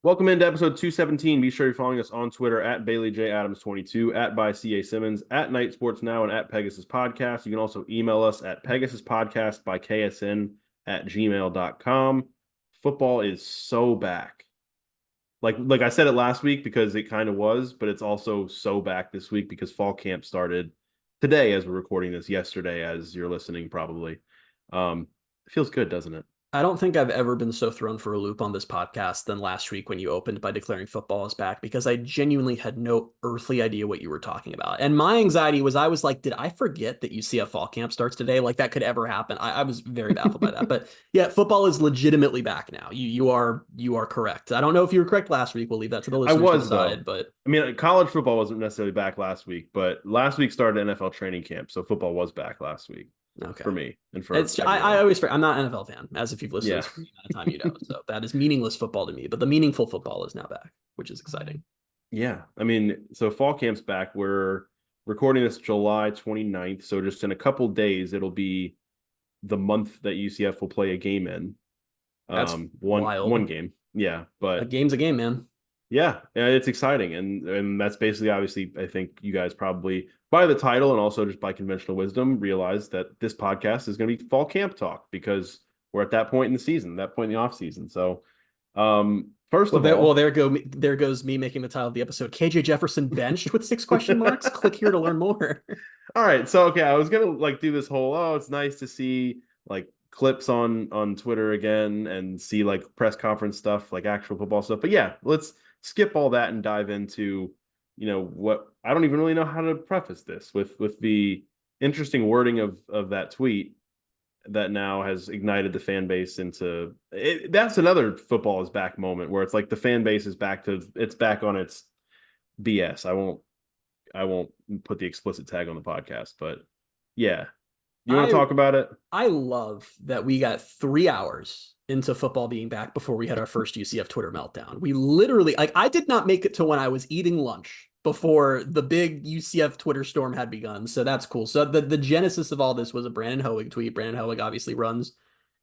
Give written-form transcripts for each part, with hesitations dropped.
Welcome into episode 217. Be sure you're following us on Twitter at BaileyJAdams22, at by CA Simmons, at Night Sports Now, and at Pegasus Podcast. You can also email us at Pegasus Podcast by KSN at gmail.com. Football is so back. Like I said it last week because it kind of was, but it's also so back this week because fall camp started today as we're recording this, yesterday as you're listening probably. It feels good, doesn't it? I don't think I've ever been so thrown for a loop on this podcast than last week when you opened by declaring football is back, because I genuinely had no earthly idea what you were talking about. And my anxiety was, I was like, did I forget that UCF fall camp starts today? Like that could ever happen. I was very baffled by that. But yeah, football is legitimately back now. You are correct. I don't know if you were correct last week. We'll leave that to the listeners to decide. But I mean, college football wasn't necessarily back last week, but last week started NFL training camp, so football was back last week. Okay. For me and for I always I'm not an NFL fan, as if you've listened to this for time, so that is meaningless football to me. But the meaningful football is now back, which is exciting. Yeah, I mean, so fall camp's back. We're recording this July 29th, so just in a couple days, it'll be the month that UCF will play a game in. That's wild. One game, yeah, but a game's a game, man. Yeah, it's exciting, and that's basically, obviously, I think you guys probably, by the title and also just by conventional wisdom, realize that this podcast is going to be fall camp talk because we're at that point in the season, that point in the off season. So, there goes me making the title of the episode. KJ Jefferson benched with 6 question marks. Click here to learn more. All right, so okay, I was gonna do this whole it's nice to see clips on Twitter again and see press conference stuff, actual football stuff. But yeah, let's skip all that and dive into, what I don't even really know how to preface this with the interesting wording of that tweet that now has ignited the fan base into it. That's another football is back moment where it's the fan base is back on its BS. I won't put the explicit tag on the podcast, but yeah. You want to talk about it? I love that we got 3 hours into football being back before we had our first UCF Twitter meltdown. We literally, I did not make it to when I was eating lunch before the big UCF Twitter storm had begun. So that's cool. So the genesis of all this was a Brandon Hoig tweet. Brandon Hoig obviously runs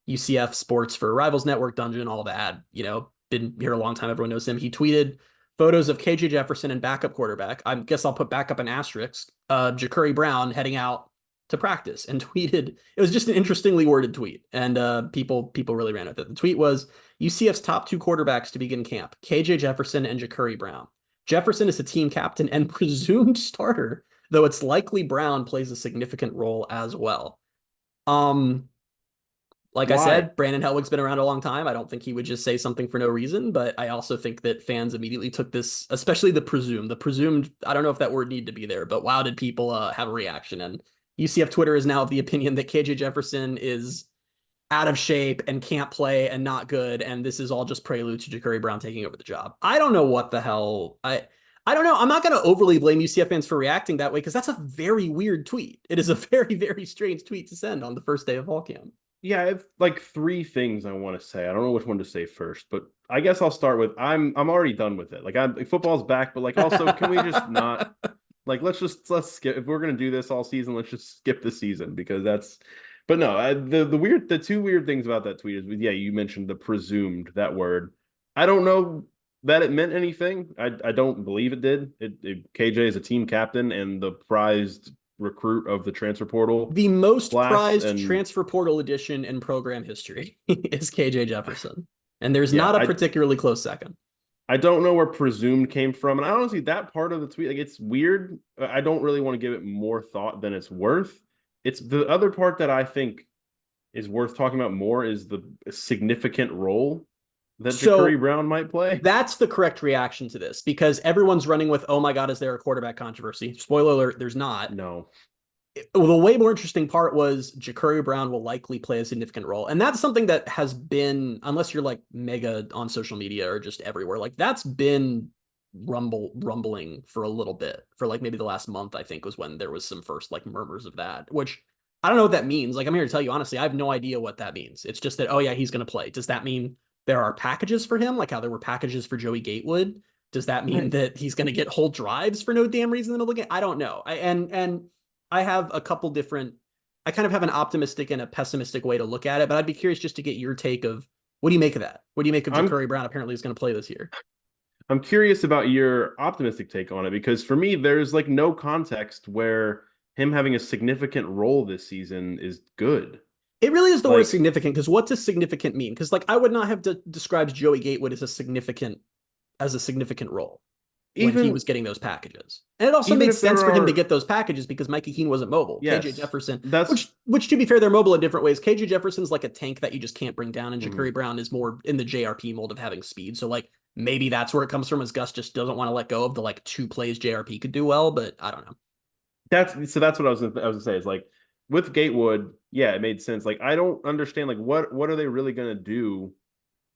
UCF sports for Rivals Network, Dungeon, all that, been here a long time. Everyone knows him. He tweeted photos of KJ Jefferson and backup quarterback. I guess I'll put backup an asterisk, Ja'Curry Brown heading out to practice, and tweeted, it was just an interestingly worded tweet, and people really ran with it. The tweet was, UCF's top 2 quarterbacks to begin camp, KJ Jefferson and Ja'Curry Brown. Jefferson is the team captain and presumed starter, though it's likely Brown plays a significant role as well. Like Why? I said, Brandon Helwig's been around a long time. I don't think he would just say something for no reason, but I also think that fans immediately took this, especially the presumed, I don't know if that word needed to be there, but wow, did people have a reaction. And UCF Twitter is now of the opinion that KJ Jefferson is out of shape and can't play and not good, and this is all just prelude to Ja'Curry Brown taking over the job. I don't know what the hell. I don't know. I'm not going to overly blame UCF fans for reacting that way, because that's a very weird tweet. It is a very, very strange tweet to send on the first day of fall camp. Yeah, I have 3 things I want to say. I don't know which one to say first, but I guess I'll start with I'm already done with it. Football's back, but also can we just not let's skip, if we're gonna do this all season, let's just skip the season, because that's. But no, the 2 weird things about that tweet is, yeah, you mentioned the presumed, that word. I don't know that it meant anything. I don't believe it did. KJ is a team captain and the prized recruit of the transfer portal. The most prized transfer portal edition in program history is KJ Jefferson. And there's not a particularly close second. I don't know where presumed came from. And I honestly, that part of the tweet, it's weird. I don't really want to give it more thought than it's worth. It's the other part that I think is worth talking about more is the significant role that Ja'Curry Brown might play. That's the correct reaction to this, because everyone's running with, oh my God, is there a quarterback controversy? Spoiler alert, there's not. No. The way more interesting part was Ja'Curry Brown will likely play a significant role. And that's something that has been, unless you're mega on social media or just everywhere, that's been rumbling for a little bit, for maybe the last month, I think, was when there was some first murmurs of that, which I don't know what that means. I'm here to tell you, honestly, I have no idea what that means. It's just that, oh yeah, he's going to play. Does that mean there are packages for him, how there were packages for Joey Gatewood? Does that mean that he's going to get whole drives for no damn reason in the middle of the game? I don't know. I have a couple different, I kind of have an optimistic and a pessimistic way to look at it, but I'd be curious just to get your take of What do you make of that? What do you make of I'm Ja'Cory Brown apparently is going to play this year? I'm curious about your optimistic take on it because for me, there's like no context where him having a significant role this season is good. It really is the word Like significant because what does significant mean? Because like I would not have described Joey Gatewood as a significant role when he even was getting those packages. And it also even made if there sense for him to are get those packages because Mikey Keene wasn't mobile. KJ yes, Jefferson, that's which to be fair, they're mobile in different ways. KJ Jefferson's like a tank that you just can't bring down, and mhm. Ja'Cory Brown is more in the JRP mold of having speed. So like maybe that's where it comes from, as Gus just doesn't want to let go of the like two plays JRP could do well, but I don't know. that's what I was gonna say is like with Gatewood, yeah, it made sense. Like I don't understand like what are they really gonna do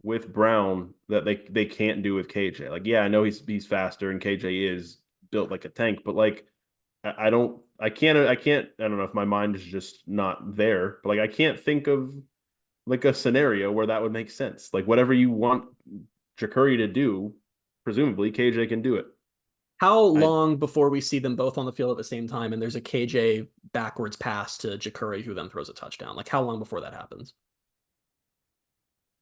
with Brown that they can't do with KJ. Like, yeah, I know he's faster and KJ is built like a tank, but like I don't I don't know if my mind is just not there, but like I can't think of like a scenario where that would make sense. Like whatever you want Ja'Cory to do, presumably KJ can do it. How I long before we see them both on the field at the same time and there's a KJ backwards pass to Ja'Cory who then throws a touchdown? Like how long before that happens?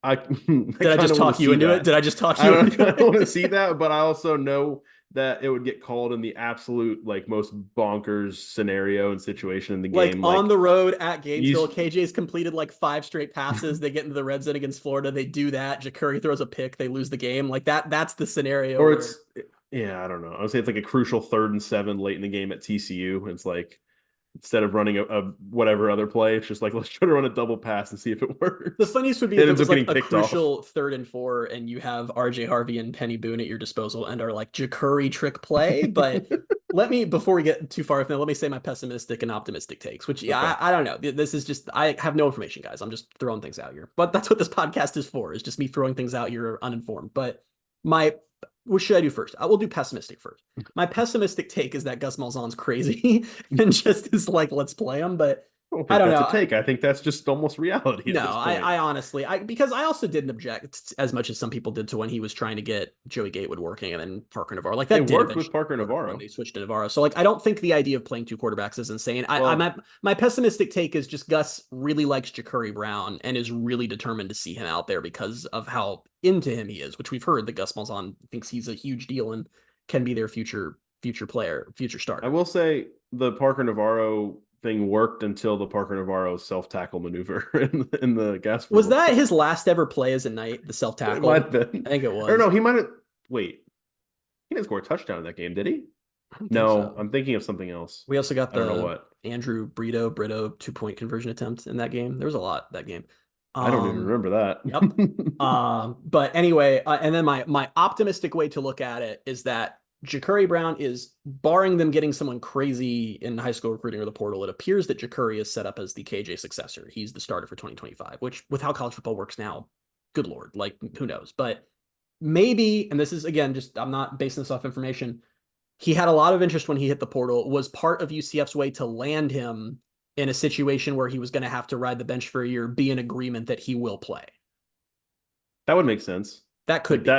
I I Did I kind just of want to talk you see into it? that. Did I just talk I you don't into I don't want to see it? that, but I also know that it would get called in the absolute like most bonkers scenario and situation in the Like game. on Like the road at you, Gainesville, KJ's completed like 5 straight passes. They get into the red zone against Florida. They do that. Ja'Cory throws a pick. They lose the game. Like that's the scenario or where it's yeah, I don't know. I would say it's like a crucial 3rd and 7 late in the game at TCU. It's like instead of running a whatever other play, it's just like let's try to run a double pass and see if it the works. funniest would be if It it ends was up like getting a picked off. crucial 3rd and 4 and you have RJ Harvey and Penny Boone at your disposal and are like Ja'Cory trick play. But let me, before we get too far, let me say my pessimistic and optimistic takes, which yeah, Okay. I don't know. This is just, I have no information, guys. I'm just throwing things out here. But that's what this podcast is for, is just me throwing things out here uninformed. But my, what should I do first? I will do pessimistic first. My pessimistic take is that Gus Malzahn's crazy and just is like, let's play him. But I don't I think don't that's a know. take. I think that's just almost reality at No, this point. I honestly, because I also didn't object as much as some people did to when he was trying to get Joey Gatewood working and then Parker Navarro. Like that It did worked with eventually Parker work when Navarro. they switched to Navarro. So like I don't think the idea of playing two quarterbacks is insane. Well, My pessimistic take is just Gus really likes Ja'Cory Brown and is really determined to see him out there because of how into him he is, which we've heard that Gus Malzahn thinks he's a huge deal and can be their future player, future I starter. will say the Parker Navarro thing worked until the Parker Navarro self tackle maneuver in the gas Was portal that stuff. his last ever play as a Knight, the self It might tackle? have I been. think it Or was. no, he might have. Wait, he didn't score a touchdown in that game, did he? I don't think No, so. I'm thinking of something else. We also got I don't know the what. Andrew Brito 2-point conversion attempt in that game. There was a lot that game. I don't even Um, remember yep. that. But anyway, and then my optimistic way to look at it is that Ja'Cory Brown is, barring them getting someone crazy in high school recruiting or the portal, it appears that Ja'Cory is set up as the KJ successor. He's the starter for 2025, which with how college football works now, good Lord, like who knows? But maybe, and this is again, just I'm not basing this off information, he had a lot of interest when he hit the portal, was part of UCF's way to land him in a situation where he was going to have to ride the bench for a year, be in agreement that he will play. That would make sense. That could Like be it.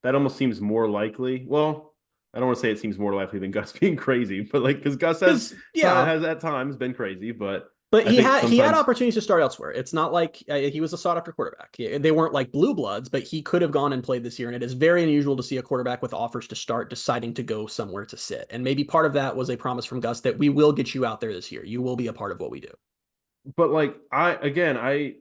that almost seems more likely. Well, I don't want to say it seems more likely than Gus being crazy, but like because Gus has Because, yeah, has at times been crazy, but but I think he had sometimes opportunities to start elsewhere. It's not like he was a sought after quarterback. They weren't like blue bloods, but he could have gone and played this year. And it is very unusual to see a quarterback with offers to start deciding to go somewhere to sit. And maybe part of that was a promise from Gus that we will get you out there this year. You will be a part of what we do. but like I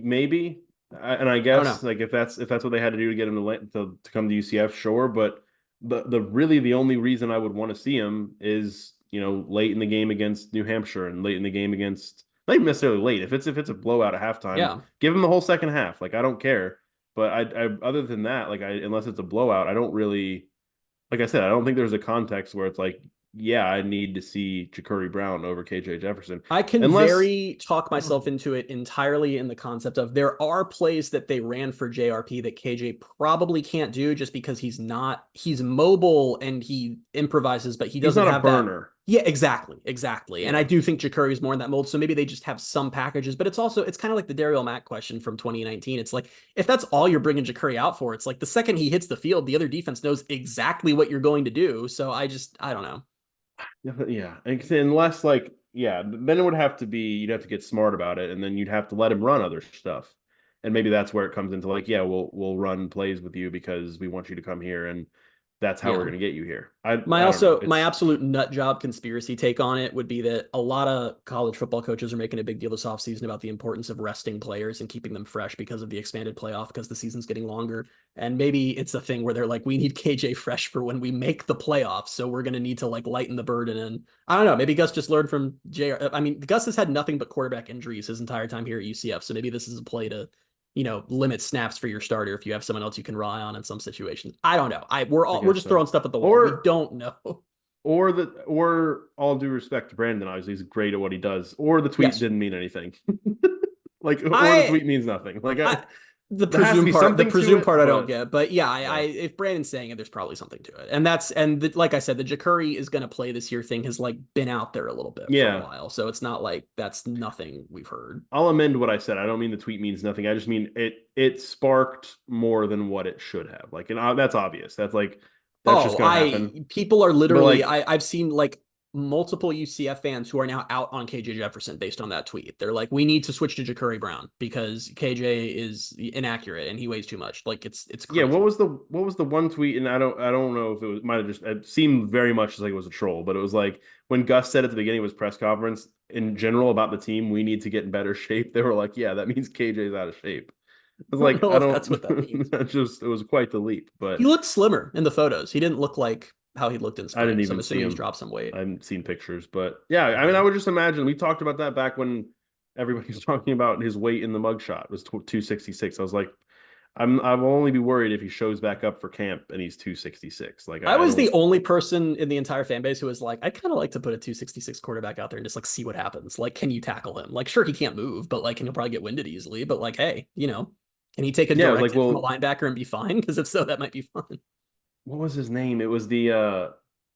maybe and I I don't know. guess like if that's what they had to do to get him to come to UCF, sure. But the really the only reason I would want to see him is late in the game against New Hampshire and late in the game against not even necessarily late. If it's a blowout at halftime, Yeah. give him the whole second half. Like I don't care. But I other than that, like unless it's a blowout, I don't really like I said, I don't think there's a context where it's like, yeah, I need to see Ja'Cory Brown over KJ Jefferson. I can Unless very talk myself into it entirely in the concept of there are plays that they ran for JRP that KJ probably can't do just because he's mobile and he improvises, but he he's doesn't not a have that. burner. Yeah, exactly. And I Yeah. do think Ja'Cory is more in that mold. So maybe they just have some packages, but it's kind of like the Dariel Mack question from 2019. It's like, if that's all you're bringing Ja'Cory out for, it's like the second he hits the field, the other defense knows exactly what you're going to do. So I don't know. Yeah. Unless like, yeah, then it would have to be you'd have to get smart about it and then you'd have to let him run other stuff. and maybe that's where it comes into like, yeah, we'll run plays with you because we want you to come here, and that's how we're Yeah. going to get you here. I don't know. My It's absolute nut job conspiracy take on it would be that a lot of college football coaches are making a big deal this offseason about the importance of resting players and keeping them fresh because of the expanded playoff, because the season's getting longer. And maybe it's a thing where they're like, we need KJ fresh for when we make the playoffs, so we're going to need to like lighten the burden. And I don't know, maybe Gus just learned from JR. I mean, Gus has had nothing but quarterback injuries his entire time here at UCF, so maybe this is a play to limit snaps for your starter if you have someone else you can rely on in some situations. I don't know. We're just throwing stuff at the wall. We don't know. Or all due respect to Brandon, obviously he's great at what he does. Or the tweet didn't mean anything. Like, or the tweet means nothing. Like, the there has to presumed be part, the something to presumed it, part I don't but get, but yeah, if Brandon's saying it, there's probably something to it, and like I said, the Jacurri is going to play this year thing has like been out there a little bit for a while, so it's not like that's nothing we've heard. I'll amend what I said. I don't mean the tweet means nothing. I just mean it sparked more than what it should have. Like, and that's obvious. That's like that's just going to happen. People are But literally, like, I've seen like multiple UCF fans who are now out on KJ Jefferson based on that tweet. They're like, we need to switch to Jacurri Brown because KJ is inaccurate and he weighs too much. Like it's crazy. yeah. What was the one tweet? And I don't know if it might have just it seemed very much like it was a troll, but it was like when Gus said at the beginning of his press conference in general about the team, we need to get in better shape. They were like, yeah, that means KJ's out of shape. I was like, I don't know if that's what that means. It was quite the leap, but he looked slimmer in the photos. He didn't look like how he looked in spring. I didn't So I'm even see assuming him. he's dropped some weight. I haven't seen pictures, but yeah, I mean, I would just imagine we talked about that back when everybody was talking about his weight in the mugshot was 266. I was like, I will only be worried if he shows back up for camp and he's 266. Like I was the only person in the entire fan base who was like, I'd kind of like to put a 266 quarterback out there and just like see what happens. Like, can you tackle him? Like, sure, he can't move, but like, he'll probably get winded easily. But like, hey, can he take a direct like, hit from a linebacker and be fine? Because if so, that might be fun. what was his name? It was the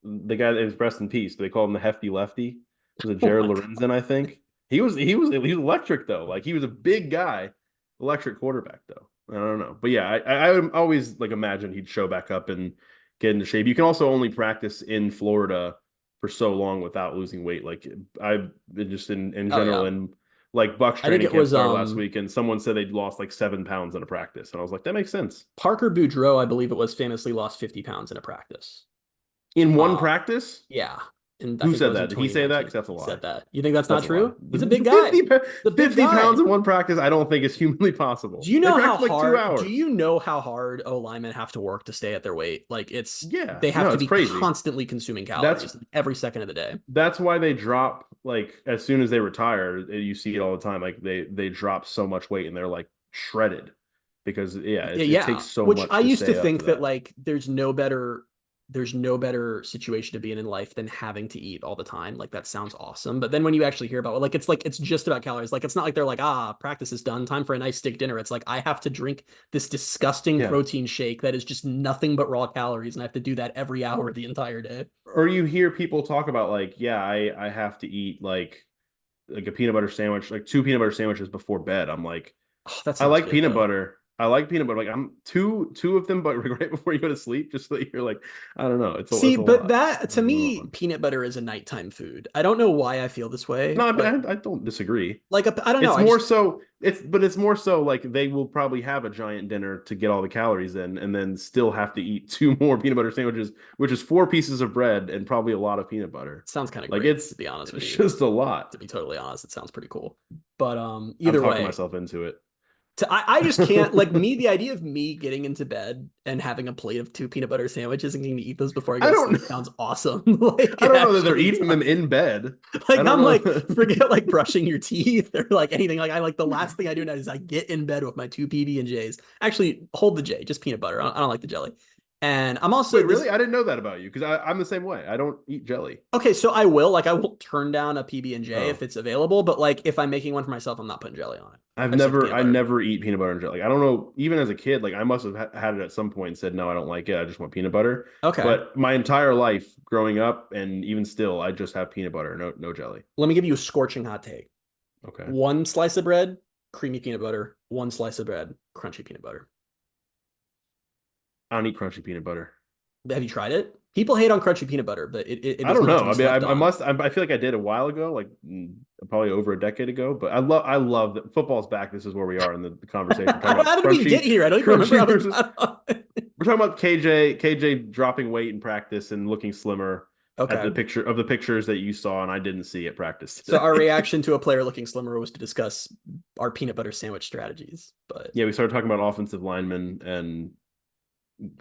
guy that was rest in peace. They called him the hefty lefty. Was it Oh Jared my Lorenzen? I think he was electric though. Like he was a big guy, electric quarterback though. I don't know, but yeah, I would always like imagine he'd show back up and get into shape. You can also only practice in Florida for so long without losing weight. Like I've been just in general, and like Buck's I think training it camp was started last week, and someone said they'd lost like 7 pounds in a practice, and I was like, that makes sense. Parker Boudreaux, I believe it was, famously lost 50 pounds in a practice. In one practice? Yeah. And I Who think said that? Did he say that? 2019. Because that's a He lie. said that. You think that's not That's a true? lie. He's a big guy. 50 pounds in one practice, I don't think is humanly possible. Do you know how like hard? 2 hours. Do you know how hard O linemen have to work to stay at their weight? Like they have to be crazy. Constantly consuming calories every second of the day. That's why they drop like as soon as they retire. You see it all the time. Like they drop so much weight and they're like shredded because it takes so Which much. I used to think that like there's no better situation to be in life than having to eat all the time. Like that sounds awesome. But then when you actually hear about it, it's just about calories. Like it's not like they're like, practice is done, time for a nice steak dinner. It's like I have to drink this disgusting protein shake that is just nothing but raw calories, and I have to do that every hour the entire day. Or you hear people talk about like, I have to eat like a peanut butter sandwich, like 2 peanut butter sandwiches before bed. I'm like, I like peanut butter. I like peanut butter. Like I'm two of them, but right before you go to sleep, just so that you're like, I don't know. It's a but lot. that to me, peanut butter is a nighttime food. I don't know why I feel this way. No, I don't disagree. Like I don't know. It's more so like they will probably have a giant dinner to get all the calories in, and then still have to eat 2 more peanut butter sandwiches, which is 4 pieces of bread and probably a lot of peanut butter. Sounds kind of like great, to be honest with you. It's just a lot. To be totally honest, it sounds pretty cool. But either way, I'm talking myself into it. I just can't the idea of me getting into bed and having a plate of 2 peanut butter sandwiches and getting to eat those before I go to sleep sounds awesome. Like, I don't know that they're eating them in bed. Like I'm like, forget like brushing your teeth or like anything. Like the last thing I do now is I get in bed with my 2 PB&Js. Actually, hold the J, just peanut butter. I don't like the jelly. And I'm also really? I didn't know that about you because I'm the same way. I don't eat jelly. Okay, so I will turn down a PB&J if it's available, but like if I'm making one for myself, I'm not putting jelly on it. I never eat peanut butter and jelly. Like I don't know, even as a kid, like I must have had it at some point and said, no, I don't like it. I just want peanut butter. Okay. But my entire life growing up and even still, I just have peanut butter, no jelly. Let me give you a scorching hot take. Okay. 1 slice of bread, creamy peanut butter. 1 slice of bread, crunchy peanut butter. I don't eat crunchy peanut butter. Have you tried it? People hate on crunchy peanut butter, but it I is don't not to know. be I mean, slept I on. must. I feel like I did a while ago, like probably over a decade ago. But I love that football's back. This is where we are in the conversation. We're talking about How did we get here? I don't even remember crunchy how we versus. got on it. We're talking about KJ dropping weight in practice and looking slimmer at Okay. the pictures that you saw, and I didn't see at practice So our today. reaction to a player looking slimmer was to discuss our peanut butter sandwich strategies. But Yeah, we started talking about offensive linemen and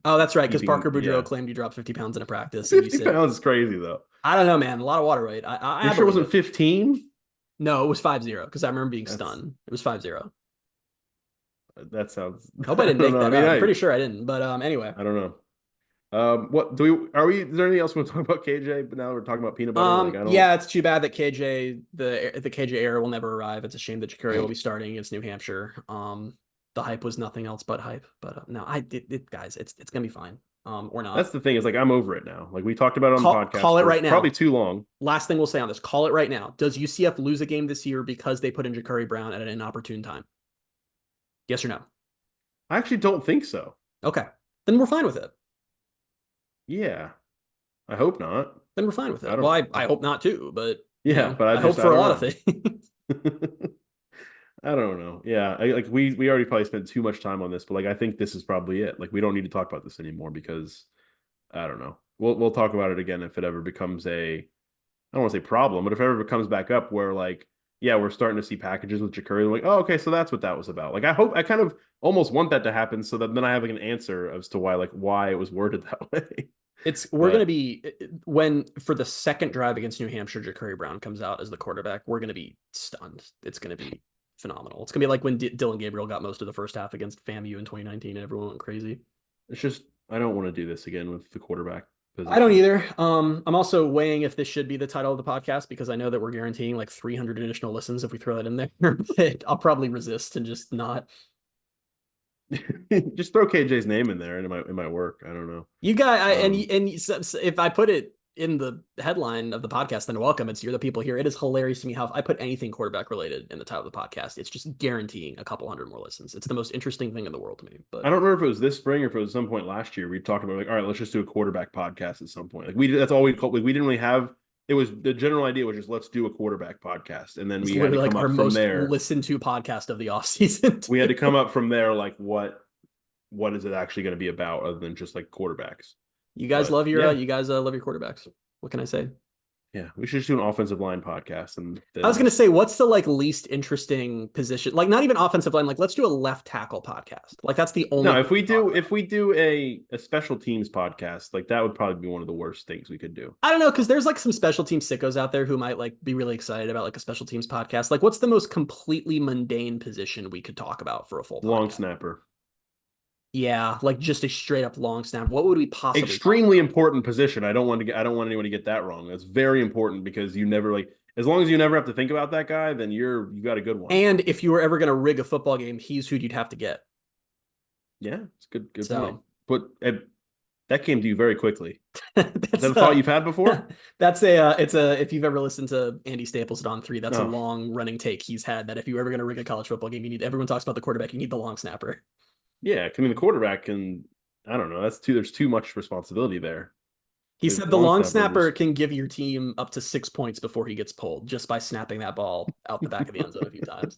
oh, that's right, because keeping. Parker Boudreaux Yeah, claimed you dropped 50 pounds in a practice, and you 50 said, pounds is crazy though. I don't know, man, a lot of water weight. I You sure it believe wasn't it. 15? No, it was 5-0 because I remember being That's stunned. It was 5-0. that sounds. Hope I I didn't don't make know. I that mean, up. I'm pretty sure I didn't. But anyway. I don't know. What do we are we? Is there anything else we want to talk about KJ? But now we're talking about peanut butter. Like I don't. Yeah, it's too bad that the KJ era will never arrive. It's a shame that Ja'Carry will be starting against New Hampshire. The hype was nothing else but hype. But no, guys, it's gonna be fine. Or That's not. the thing is like I'm over it now. Like we talked about it on the podcast Call it for right probably now. too long. Last thing we'll say on this. Call it right now. Does UCF lose a game this year because they put in Ja'Carry Brown at an inopportune time? Yes or no? I actually don't think so. Okay, then we're fine with it. Yeah, I hope not. Then we're fine with I it. Well, don't. I hope not too, but Yeah, but I hope I for a don't lot of know. things. I don't know. Yeah, like we already probably spent too much time on this, but like I think this is probably it. Like we don't need to talk about this anymore because I don't know. We'll talk about it again if it ever becomes a I don't want to say problem, but if it ever comes back up where like yeah, we're starting to see packages with Ja'Carry, like oh okay, so that's what that was about. Like I kind of almost want that to happen so that then I have like an answer as to why it was worded that way. We're gonna But be when for the second drive against New Hampshire, Ja'Carry Brown comes out as the quarterback. We're gonna be stunned. It's gonna be phenomenal. It's gonna be like when Dylan Gabriel got most of the first half against FAMU in 2019, and everyone went crazy. it's just I don't want to do this again with the quarterback I don't position. either. I'm also weighing if this should be the title of the podcast because I know that we're guaranteeing like 300 additional listens if we throw that in there. But I'll probably resist and just not. Just throw KJ's name in there and it might work. I don't know. You guys, Um, if I put it in the headline of the podcast, then welcome. It's you're the people here. It is hilarious to me how if I put anything quarterback related in the title of the podcast, it's just guaranteeing a couple hundred more listens. It's the most interesting thing in the world to me. I But don't remember if it was this spring or if it was some point last year. We talked about like, all right, let's just do a quarterback podcast at some point. Like that's all we called. Like, we didn't really have. It was the general idea was just let's do a quarterback podcast, and then it's we had to literally like come our up from most there. listened to podcast of the off season. We had to come up from there. Like what is it actually going to be about other than just like quarterbacks? You guys But love your yeah, quarterbacks. What can I say? yeah, we should just do an offensive line podcast, and I was then gonna say, what's the like least interesting position? Like not even offensive line. Like let's do a left tackle podcast. Like that's the only no, thing we talk if about. we do a special teams podcast, like that would probably be one of the worst things we could do. I don't know because there's like some special team sickos out there who might like be really excited about like a special teams podcast. Like, what's the most completely mundane position we could talk about for a full Long podcast? snapper. Yeah, like just a straight up long snap. What would we possibly talk Extremely about? important position. I don't want anyone to get that wrong. That's very important because you never like as long as you never have to think about that guy, then you got a good one. And if you were ever gonna rig a football game, he's who you'd have to get. Yeah, it's good point. So But that came to you very quickly. Is that's that a thought you've had before? that's it's a if you've ever listened to Andy Staples on 3, that's a No. long running take he's had that if you were ever going to rig a college football game, you need everyone talks about the quarterback, you need the long snapper. Yeah, I mean the quarterback can I don't know. There's too much responsibility there. He The said the long long snapper snapper just can give your team up to 6 points before he gets pulled just by snapping that ball out the back of the end zone a few times.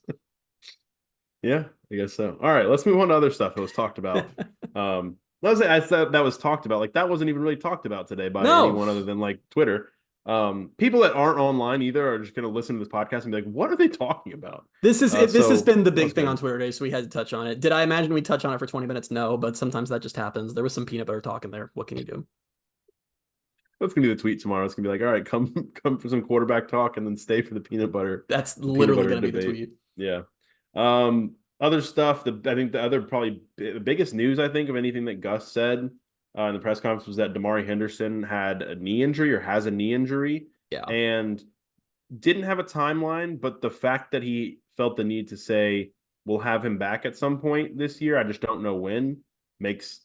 Yeah, I guess so. All right, let's move on to other stuff that was talked about. I said that was talked about. Like that wasn't even really talked about today by No, anyone other than like Twitter. People that aren't online either are just going to listen to this podcast and be like, "What are they talking about?" this has So been the that was big thing on good. Twitter today, so we had to touch on it. Did I imagine we'd touch on it for 20 minutes? No, but sometimes that just happens. There was some peanut butter talk in there. What can you do? That's gonna be the tweet tomorrow. It's gonna be like, "All right, come for some quarterback talk and then stay for That's the peanut literally butter going to be the debate." tweet. Yeah. Other stuff. I think the other probably the biggest news I think of anything that Gus said in the press conference was that Damari Henderson had a knee injury or has a knee injury Yeah. and didn't have a timeline. But the fact that he felt the need to say we'll have him back at some point this year, I just don't know when, makes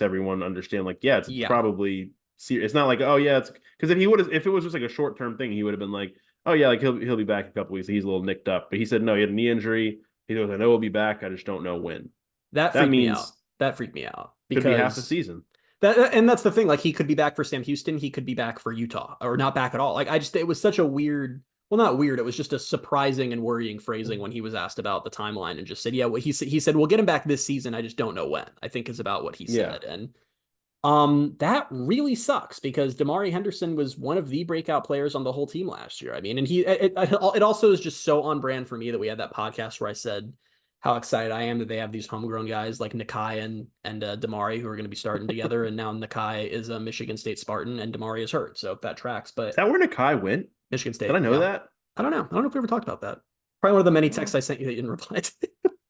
everyone understand. Like, yeah, it's Yeah. probably serious. It's not like oh yeah, it's because if it was just like a short term thing, he would have been like oh yeah, like he'll be back in a couple weeks. He's a little nicked up, but he said no, he had a knee injury. He goes, I know he'll be back. I just don't know when. That That freaked me out. means That freaked me out could be half the because season. And that's the thing. Like, he could be back for Sam Houston. He could be back for Utah, or not back at all. Like, it was such a weird, well, not weird. It was just a surprising and worrying phrasing when he was asked about the timeline and just said, yeah, well, he said, we'll get him back this season. I just don't know when, I think is about what he Yeah. said. And that really sucks because Damari Henderson was one of the breakout players on the whole team last year. I mean, and it also is just so on brand for me that we had that podcast where I said how excited I am that they have these homegrown guys like Nakai and Damari who are going to be starting together. And now Nakai is a Michigan State Spartan and Damari is hurt. So that tracks. Is But that where Nakai went? Michigan Did I State, know yeah. that? I don't know. I don't know if we ever talked about that. Probably one of the many texts I sent you that you didn't reply to.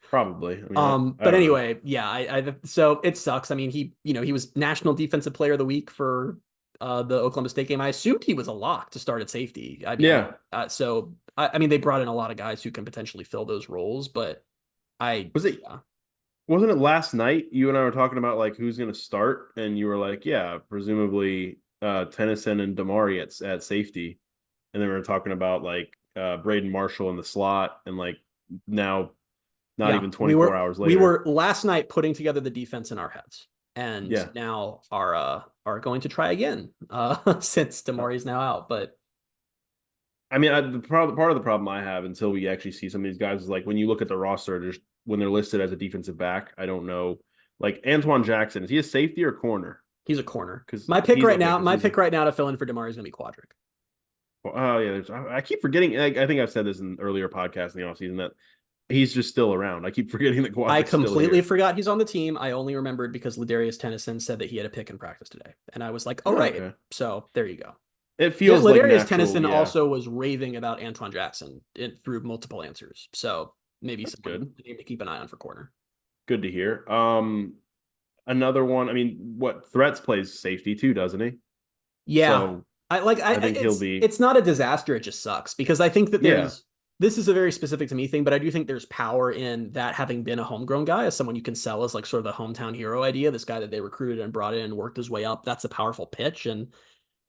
Probably. I mean, I But don't know. anyway, yeah, so it sucks. I mean, he was National Defensive Player of the Week for the Oklahoma State game. I assumed he was a lock to start at safety. I mean, Yeah. I mean, they brought in a lot of guys who can potentially fill those roles, but Was it? yeah. Wasn't it last night you and I were talking about like who's going to start, and you were like, yeah, presumably Tennyson and Damari at safety, and then we were talking about like Braden Marshall in the slot, and like now, not Yeah, even 24 hours we later. were last night putting together the defense in our heads, and Yeah. now are going to try again since Damari is now out. But I mean, part of the problem I have until we actually see some of these guys is like when you look at the roster, just when they're listed as a defensive back, I don't know. Like Antoine Jackson, is he a safety or corner? he's a corner. Because My pick he's right okay, now, 'cause my he's pick right now to fill in for Damari is going to be Quadric. oh yeah, I keep forgetting. I think I've said this in earlier podcasts in the offseason that he's just still around. I keep forgetting that I Quadric's still completely here. forgot he's on the team. I only remembered because Ladarius Tennyson said that he had a pick in practice today, and I was like, "Oh, Oh, right." okay. So there you go. It Yeah, feels like Ladarius natural. Tennyson Yeah, also was raving about Antoine Jackson through multiple answers. So maybe that's someone good. to keep an eye on for corner. Good to hear. Another one. I mean, what Threats plays safety too, doesn't he? Yeah. So I I think he'll be. it's not a disaster, it just sucks because I think that Yeah, this is a very specific to me thing, but I do think there's power in that having been a homegrown guy as someone you can sell as like sort of the hometown hero idea, this guy that they recruited and brought in and worked his way up. That's a powerful pitch. And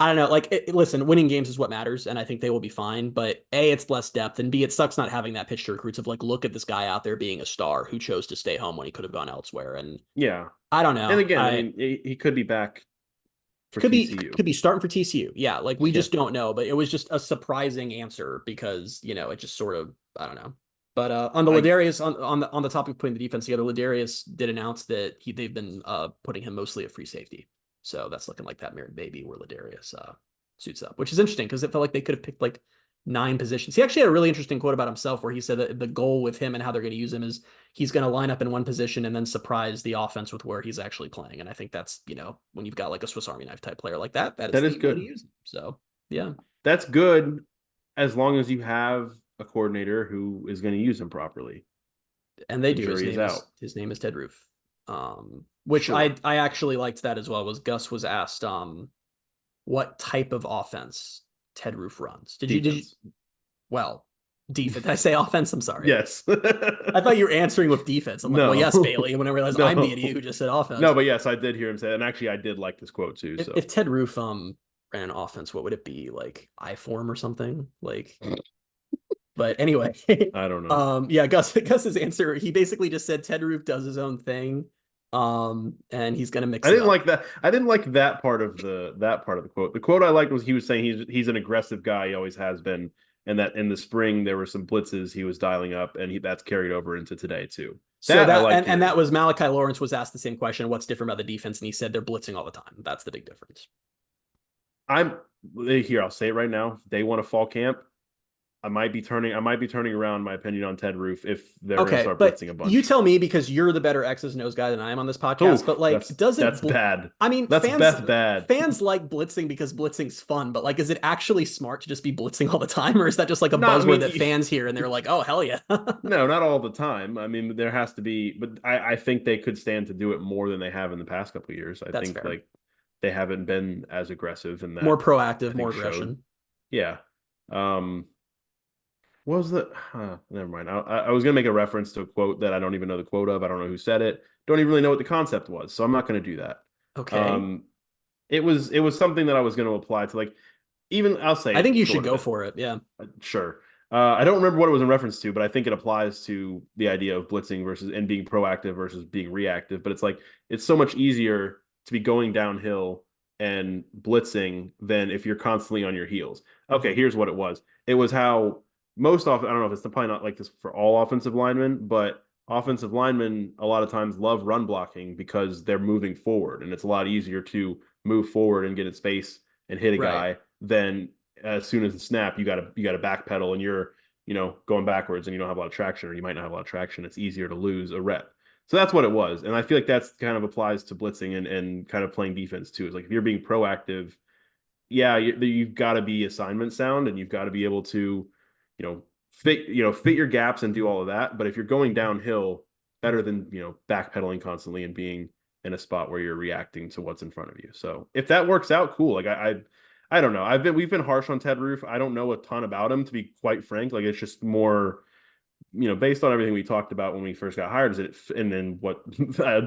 I don't know, like listen, winning games is what matters, and I think they will be fine. But A, it's less depth, and B, it sucks not having that pitch to recruits of like, look at this guy out there being a star who chose to stay home when he could have gone elsewhere. And yeah. I don't And know. again, I mean, he could be back for Could be TCU. could be starting for TCU. Yeah, like we Yeah, just don't know, but it was just a surprising answer because, it just sort of, I don't know. But on the I Ladarius on the topic of putting the defense together, Ladarius did announce that they've been putting him mostly at free safety. So that's looking like that married baby where Ladarius suits up, which is interesting because it felt like they could have picked like 9 positions. He actually had a really interesting quote about himself where he said that the goal with him and how they're going to use him is he's going to line up in one position and then surprise the offense with where he's actually playing. And I think that's, when you've got like a Swiss Army knife type player like that is that is the way to good. use him. So, yeah. That's good as long as you have a coordinator who is going to use him properly. And they The do. jury is out. His name is Ted Roof. Which Sure. I actually liked that as well. Was Gus was asked what type of offense Ted Roof runs. Did you Defense. well, defense. Did I say offense? I'm sorry. Yes. I thought you were answering with defense. I'm like, well, No. yes, Bailey. And when I realized I'm the No. idiot who just said offense. No, but yes, I did hear him say that. And actually I did like this quote too. So If Ted Roof ran offense, what would it be? Like I-form or something? Like but anyway. I don't know. Yeah, Gus's answer, he basically just said Ted Roof does his own thing. And he's gonna mix I it didn't up. like that. I didn't like that part of the quote. The quote I liked was he was saying he's an aggressive guy. He always has been, and that in the spring there were some blitzes he was dialing up, and that's carried over into today too. So I like and that was Malachi Lawrence was asked the same question, what's different about the defense? And he said they're blitzing all the time. That's the big difference. I'm here. I'll say it right now. If they want a fall camp, I might be turning around my opinion on Ted Roof if they're going to Okay, start but blitzing a bunch. you tell me because you're the better X's and O's guy than I am on this podcast. Oof, But like, that's bad. I mean, That's fans bad. fans like blitzing because blitzing's fun. But like, is it actually smart to just be blitzing all the time, or is that just like a No, I buzzword mean, that fans hear and they're like, oh hell yeah? no, not all the time. I mean, there has to be, but I think they could stand to do it more than they have in the past couple of years. I That's think fair. like they haven't been as aggressive in that. More proactive, I more think showed. aggression. Yeah. What was the? Never mind. I was gonna make a reference to a quote that I don't even know the quote of. I don't know who said it. Don't even really know what the concept was, so I'm not gonna do that. Okay. It was something that I was gonna apply to like even I'll say I think you sort should of go it. for it. Yeah. Sure. I don't remember what it was in reference to, but I think it applies to the idea of blitzing versus and being proactive versus being reactive. But it's like it's so much easier to be going downhill and blitzing than if you're constantly on your heels. Okay, here's what it was. It was how most often, I don't know if it's probably not like this for all offensive linemen, but offensive linemen a lot of times love run blocking because they're moving forward, and it's a lot easier to move forward and get in space and hit a Right. guy than as soon as the snap you got to backpedal and you're going backwards and you don't have a lot of traction, or you might not have a lot of traction. It's easier to lose a rep. So that's what it was. And I feel like that's kind of applies to blitzing and kind of playing defense too. It's like if you're being proactive, yeah, you've got to be assignment sound and you've got to be able to, fit your gaps and do all of that. But if you're going downhill, better than, backpedaling constantly and being in a spot where you're reacting to what's in front of you. So if that works out, cool. Like I don't know. We've been harsh on Ted Roof. I don't know a ton about him, to be quite frank. Like it's just more, based on everything we talked about when we first got hired, and then what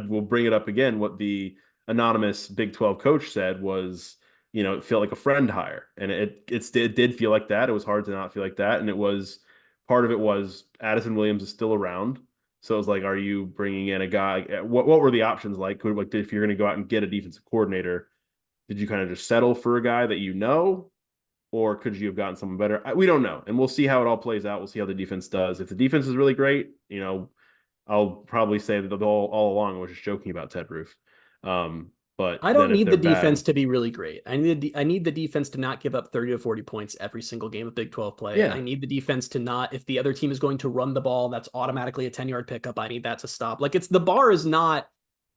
we'll bring it up again. What the anonymous Big 12 coach said was, it felt like a friend hire, and it did feel like that. It was hard to not feel like that, and it was part of it was Addison Williams is still around, so it was like, are you bringing in a guy? What were the options like? Like if you're going to go out and get a defensive coordinator, did you kind of just settle for a guy that or could you have gotten someone better? We don't know, and we'll see how it all plays out. We'll see how the defense does. If the defense is really great, I'll probably say that all along I was just joking about Ted Roof. But I then don't if need they're the defense bad, to be really great. I need the defense to not give up 30 to 40 points every single game of Big 12 play. And yeah, I need the defense to not, if the other team is going to run the ball, that's automatically a 10-yard pickup. I need that to stop. Like the bar is not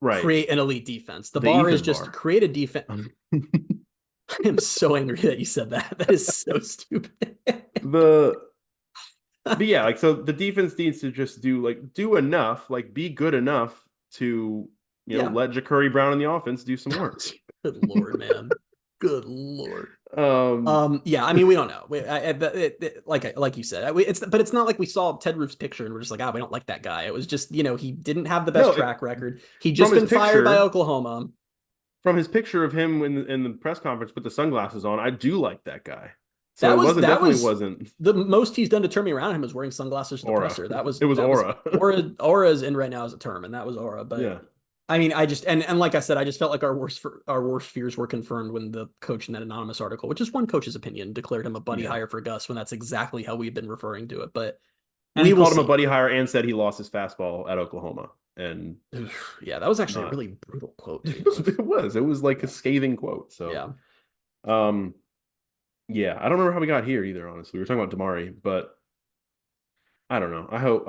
right. create an elite defense. The The bar is Ethan just bar. create a defense. I am so angry that you said that. That is so stupid. the but yeah, like so the defense needs to just do enough, like be good enough to Yeah. let Ja'Cory Brown in the offense do some work. Good Lord, man. Good Lord. Um, Yeah, I mean, we don't know. Like you said, but it's not like we saw Ted Roof's picture and we're just like, we don't like that guy. It was just, he didn't have the best no, track record. He from just his been fired by picture, Oklahoma. from his picture of him in the press conference with the sunglasses on, I do like that guy. So That it was wasn't that definitely was wasn't the most he's done to turn me around him is wearing sunglasses to the aura. presser. It was That was aura. aura is in right now as a term, and that was aura. But Yeah. I mean, I just and like I said, I just felt like our worst fears were confirmed when the coach in that anonymous article, which is one coach's opinion, declared him a buddy Yeah. hire for Gus when that's exactly how we've been referring to it. But And we he will called him a see. buddy hire and said he lost his fastball at Oklahoma. And Yeah, that was actually a not really brutal quote, to be honest. it was like a scathing quote. So Yeah. yeah, I don't remember how we got here either, honestly. We were talking about Damari, but I don't know. I hope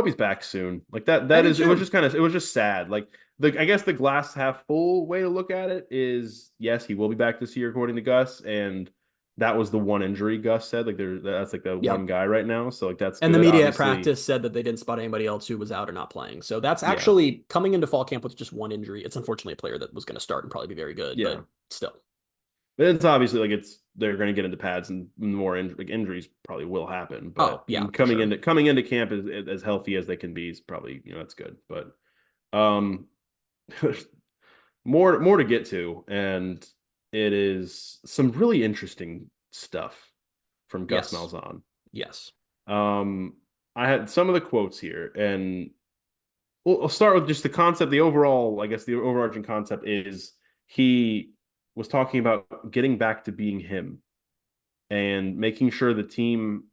he's back soon. Like that I that do is it was too. just it was just sad. Like I guess the glass half full way to look at it is yes, he will be back this year according to Gus, and that was the one injury Gus said. Like that's like the Yeah. one guy right now. So like that's And the good. media at Obviously, practice said that they didn't spot anybody else who was out or not playing. So that's yeah. actually coming into fall camp with just one injury. It's unfortunately a player that was going to start and probably be very good, Yeah. but still. But it's obviously like they're going to get into pads and more injuries probably will happen. Oh, But yeah, for coming sure. into camp as healthy as they can be is probably that's good. But um, more to get to, and it is some really interesting stuff from Gus Yes. Malzahn. Yes. I had some of the quotes here, and we'll start with just the concept. The overall, I guess, the overarching concept is he was talking about getting back to being him and making sure the team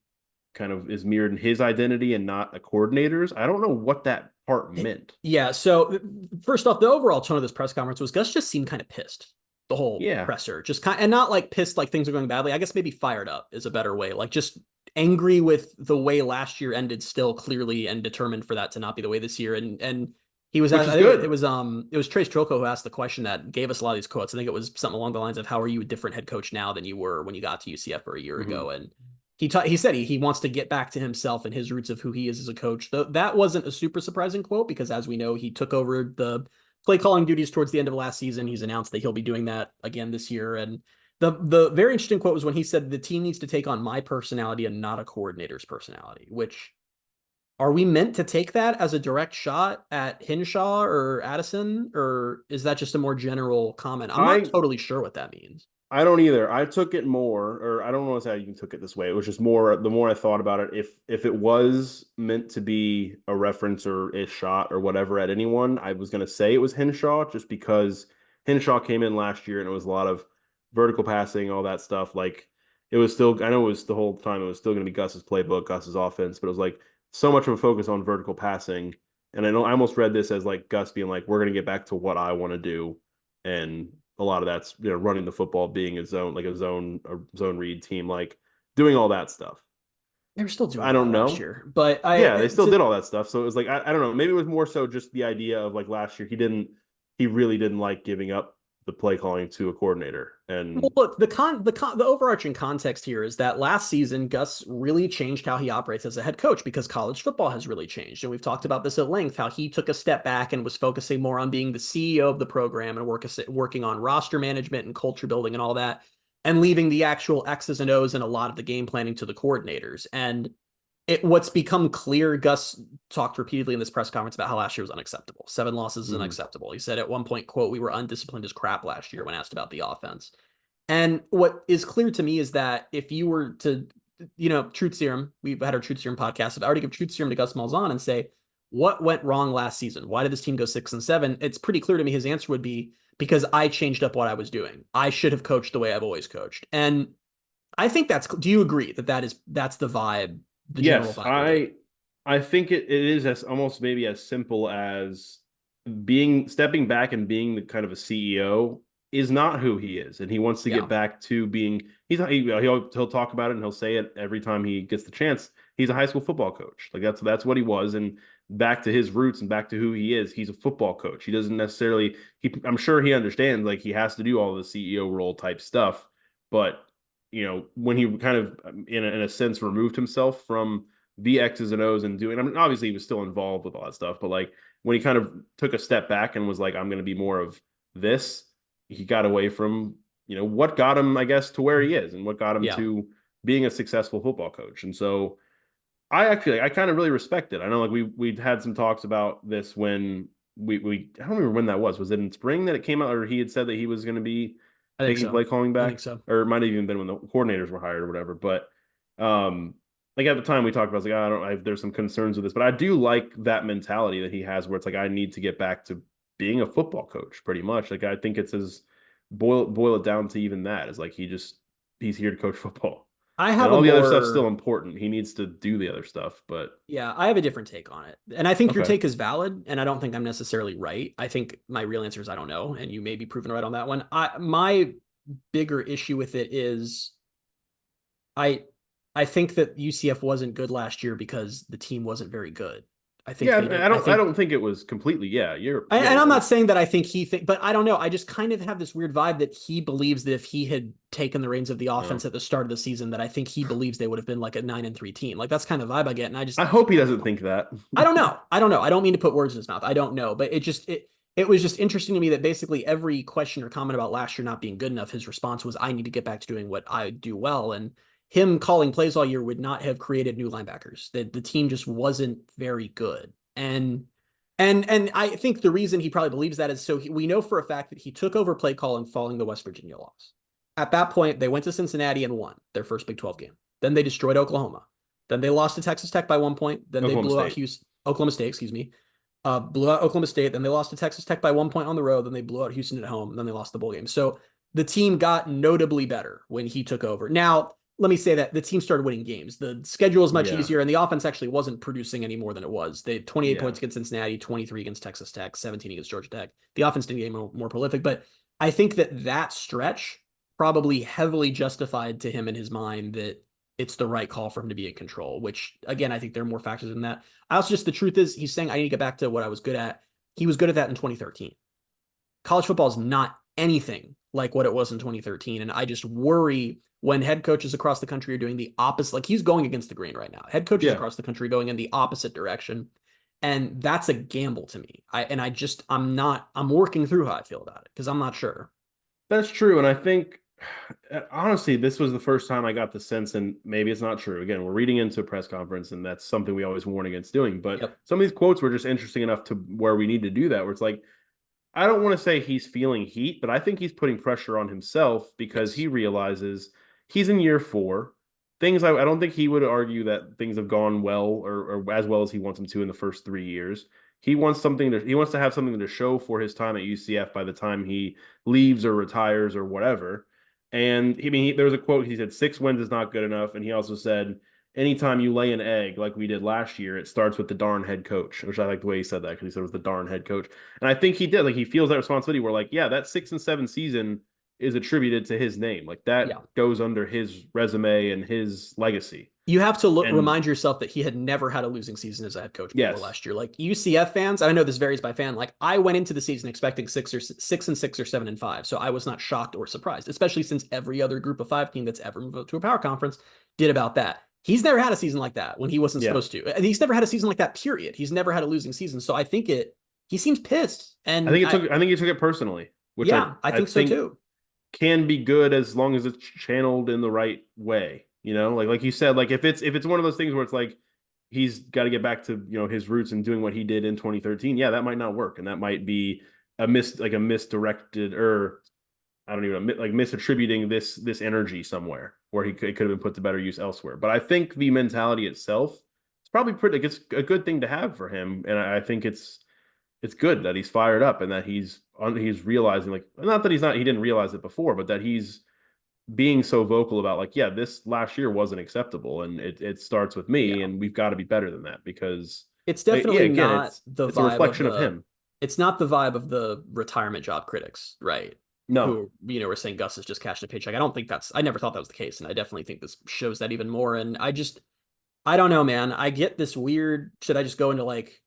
kind of is mirrored in his identity and not a coordinator's. I don't know what that part meant. Yeah. So first off, the overall tone of this press conference was Gus just seemed kind of pissed the whole Yeah. presser, just kind and not like pissed like things are going badly. I guess maybe fired up is a better way. Like just angry with the way last year ended, still clearly and determined for that to not be the way this year. And he was Which asked, is I think good. it was Trace Trocco who asked the question that gave us a lot of these quotes. I think it was something along the lines of how are you a different head coach now than you were when you got to UCF for a year ago? And he said he wants to get back to himself and his roots of who he is as a coach. Though that wasn't a super surprising quote because as we know, he took over the play calling duties towards the end of last season. He's announced that he'll be doing that again this year. And the very interesting quote was when he said the team needs to take on my personality and not a coordinator's personality, which are we meant to take that as a direct shot at Hinshaw or Addison, or is that just a more general comment? I'm not I totally sure what that means. I don't either. I took it more, or I don't know how you can took it this way. It was just more, the more I thought about it, if it was meant to be a reference or a shot or whatever at anyone, I was going to say it was Henshaw, just because Henshaw came in last year and it was a lot of vertical passing, all that stuff. Like it was still, I know it was the whole time, it was still going to be Gus's playbook, Gus's offense, but it was like so much of a focus on vertical passing. And I know I almost read this as like Gus being like, we're going to get back to what I want to do. And a lot of that's, running the football, being a zone, like a zone read team, like doing all that stuff. They were still doing I that don't last know. year, but Yeah, they still did all that stuff. So it was like, I don't know. Maybe it was more so just the idea of like last year, he really didn't like giving up the play calling to a coordinator. well, And look, the overarching context here is that last season Gus really changed how he operates as a head coach because college football has really changed, and we've talked about this at length. How he took a step back and was focusing more on being the CEO of the program and working on roster management and culture building and all that, and leaving the actual X's and O's and a lot of the game planning to the coordinators. And what's become clear, Gus talked repeatedly in this press conference about how last year was unacceptable. 7 losses is unacceptable. He said at one point, quote, "We were undisciplined as crap last year," when asked about the offense. And what is clear to me is that if you were to, truth serum, we've had our truth serum podcast. If I were to give truth serum to Gus Malzahn and say, what went wrong last season? Why did this team go 6-7? It's pretty clear to me his answer would be because I changed up what I was doing. I should have coached the way I've always coached. And I think do you agree that that's the vibe, the general yes, vibe we're getting? I think it is as almost maybe as simple as stepping back and being the kind of a CEO is not who he is, and he wants to get Yeah. back to being. He'll talk about it and he'll say it every time he gets the chance. He's a high school football coach. Like that's what he was, and back to his roots and back to who he is. He's a football coach. He doesn't necessarily. I'm sure he understands like he has to do all the CEO role type stuff, but when he kind of in a sense removed himself from the X's and O's and doing. I mean, obviously he was still involved with all that stuff, but like when he kind of took a step back and was like, I'm going to be more of this, he got away from, what got him, I guess, to where he is and what got him Yeah. to being a successful football coach. And so I kind of really respect it. I know like we'd had some talks about this when we I don't remember when that was. Was it in spring that it came out, or he had said that he was going to be I think taking so. play calling I think back, so. or it might have even been when the coordinators were hired or whatever. But like at the time we talked about, like I don't, there's some concerns with this, but I do like that mentality that he has, where it's like I need to get back to being a football coach, pretty much. Like I think it's as boil it down to even that is like he's here to coach football, I and have a all the other stuff's still more important. He needs to do the other stuff, but Yeah, I have a different take on it. And I think your okay. take is valid, and I don't think I'm necessarily right. I think my real answer is I don't know, and you may be proven right on that one. My bigger issue with it is I I think that UCF wasn't good last year because the team wasn't very good. I think Yeah, they did. I don't think it was completely. Yeah, And I'm not saying that I think but I don't know. I just kind of have this weird vibe that he believes that if he had taken the reins of the uh, offense at the start of the season, that I think he believes they would have been like a 9-3 team. Like that's kind of the vibe I get. And I hope he I don't doesn't know. think that. I don't know. I don't know. I don't mean to put words in his mouth. I don't know, but it was just interesting to me that basically every question or comment about last year not being good enough, his response was, "I need to get back to doing what I do well." And him calling plays all year would not have created new linebackers. The team just wasn't very good. And I think the reason he probably believes that is we know for a fact that he took over play calling following the West Virginia loss. At that point, they went to Cincinnati and won their first Big 12 game. Then they destroyed Oklahoma. Then they lost to Texas Tech by 1 point. Then they Oklahoma blew out State. Oklahoma State, excuse me. Blew out Oklahoma State. Then they lost to Texas Tech by 1 point on the road. Then they blew out Houston at home. Then they lost the bowl game. So the team got notably better when he took over. Now, let me say that the team started winning games. The schedule is much Yeah, easier, and the offense actually wasn't producing any more than it was. They had 28 yeah. points against Cincinnati, 23 against Texas Tech, 17 against Georgia Tech. The offense didn't get more prolific, but I think that stretch probably heavily justified to him in his mind that it's the right call for him to be in control, which again, I think there are more factors than that. I also just, the truth is he's saying, I need to get back to what I was good at. He was good at that in 2013. College football is not anything like what it was in 2013. And I just worry when head coaches across the country are doing the opposite. Like he's going against the grain right now. Head coaches Yeah, across the country going in the opposite direction. And that's a gamble to me. I'm working through how I feel about it because I'm not sure. that's true. And I think honestly, this was the first time I got the sense, and maybe it's not true. Again, we're reading into a press conference, and that's something we always warn against doing. But Yep. some of these quotes were just interesting enough to where we need to do that, where it's like, I don't want to say he's feeling heat, but I think he's putting pressure on himself because Yes. he realizes he's in year 4. I don't think he would argue that things have gone well or as well as he wants them to in the first 3 years. He wants to have something to show for his time at UCF by the time he leaves or retires or whatever. And there was a quote. He said 6 wins is not good enough, and he also said anytime you lay an egg like we did last year, it starts with the darn head coach, which I like the way he said that because he said it was the darn head coach. And I think he did. Like he feels that responsibility where like, yeah, that 6 and 7 season is attributed to his name. Like Yeah. that goes under his resume and his legacy. You have to And remind yourself that he had never had a losing season as a head coach before yes, last year. Like UCF fans, I know this varies by fan. Like I went into the season expecting 6-6 or 7-5, so I was not shocked or surprised, especially since every other Group of 5 team that's ever moved up to a power conference did about that. He's never had a season like that when he wasn't yeah. supposed to, and he's never had a season like that. Period. He's never had a losing season, so I think he seems pissed, and I think he took it personally, which yeah, I I think so think too. can be good as long as it's channeled in the right way. Like you said, like if it's one of those things where it's like he's got to get back to his roots and doing what he did in 2013. Yeah, that might not work, and that might be a misdirected or I don't even know, like misattributing this energy somewhere where it could have been put to better use elsewhere. But I think the mentality itself is probably pretty. Like, it's a good thing to have for him, and I think it's good that he's fired up and that he's realizing like not that he didn't realize it before, but that he's being so vocal about like, yeah, this last year wasn't acceptable and it starts with me Yeah. and we've got to be better than that because It's yeah, definitely again, not it's the it's a vibe of reflection of the him. it's not the vibe of the retirement job critics, right? No, Who, were saying Gus is just cashing a paycheck. I never thought that was the case. And I definitely think this shows that even more. And I don't know, man. I get this weird, should I just go into like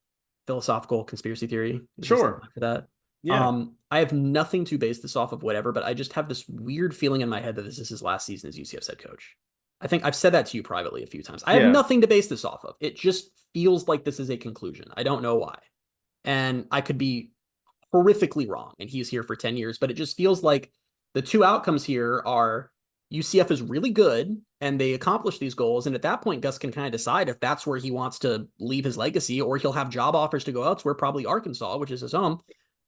philosophical conspiracy theory? Is this the sure. time for that? Yeah. I have nothing to base this off of whatever, but I just have this weird feeling in my head that this is his last season as UCF's head coach. I think I've said that to you privately a few times. I have Yeah. nothing to base this off of. It just feels like this is a conclusion. I don't know why. And I could be horrifically wrong. And he's here for 10 years, but it just feels like the two outcomes here are UCF is really good and they accomplish these goals. And at that point, Gus can kind of decide if that's where he wants to leave his legacy, or he'll have job offers to go elsewhere, probably Arkansas, which is his home.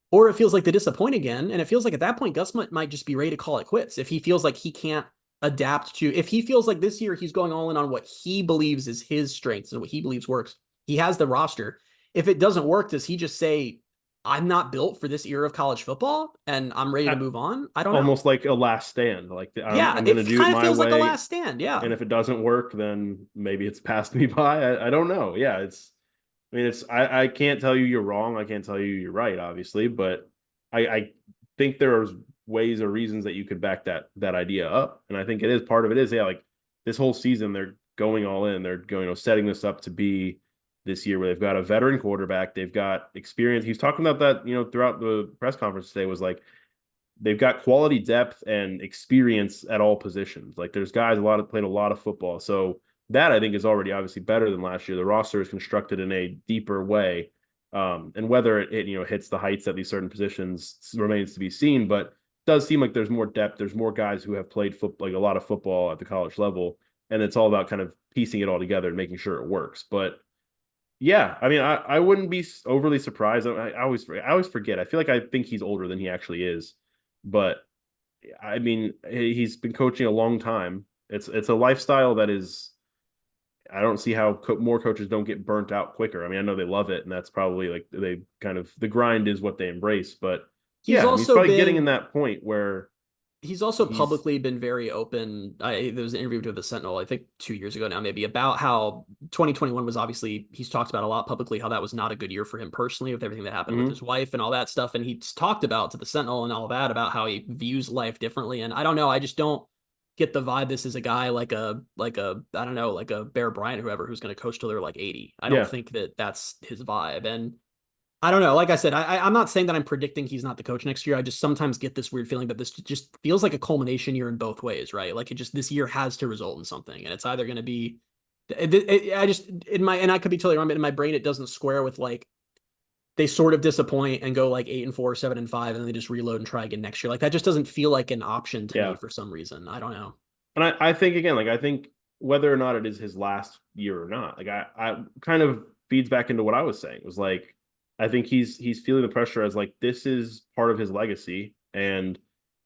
Or it feels like they disappoint again. And it feels like at that point, Gus might just be ready to call it quits. If he feels like he can't adapt to, if he feels like this year he's going all in on what he believes is his strengths and what he believes works, he has the roster. If it doesn't work, does he just say, I'm not built for this era of college football and I'm ready to move on? I don't know. Almost like a last stand. Like Yeah, I'm going to it do it kind of my feels like a way, last stand. Yeah. and if it doesn't work, then maybe it's passed me by. I don't know. Yeah, I can't tell you you're wrong. I can't tell you you're right, obviously, but I think there are ways or reasons that you could back that idea up, and I think it is part of it is yeah, like this whole season they're going all in. They're going setting this up to be this year where they've got a veteran quarterback, they've got experience. He's talking about that throughout the press conference today was like they've got quality depth and experience at all positions. Like there's guys played a lot of football. So that I think is already obviously better than last year. The roster is constructed in a deeper way. And whether it hits the heights at these certain positions remains to be seen, but it does seem like there's more depth. There's more guys who have played like a lot of football at the college level, and it's all about kind of piecing it all together and making sure it works. But yeah, I wouldn't be overly surprised. I always forget. I feel like I think he's older than he actually is, but he's been coaching a long time. It's a lifestyle that is. I don't see how more coaches don't get burnt out quicker. I know they love it, and that's probably like they kind of the grind is what they embrace. But He's yeah, he's also probably getting in been that point where he's also he's publicly been very open. There was an interview with the Sentinel, I think 2 years ago now, maybe, about how 2021 was obviously, he's talked about a lot publicly how that was not a good year for him personally with everything that happened with mhm. his wife and all that stuff. And he's talked about to the Sentinel and all that about how he views life differently. And I don't know, I just don't get the vibe this is a guy like a I don't know, like a Bear Bryant, whoever, who's going to coach till they're like 80. I don't Yeah, think that that's his vibe. And I don't know. Like I said, I'm not saying that I'm predicting he's not the coach next year. I just sometimes get this weird feeling that this just feels like a culmination year in both ways, right? Like this year has to result in something, and it's either going to be, I just and I could be totally wrong, but in my brain it doesn't square with like they sort of disappoint and go like 8-4, 7-5, and then they just reload and try again next year. Like that just doesn't feel like an option to me yeah. for some reason. I don't know. And I think again, like I think whether or not it is his last year or not, like I kind of feeds back into what I was saying. It was like I think he's feeling the pressure as like this is part of his legacy. And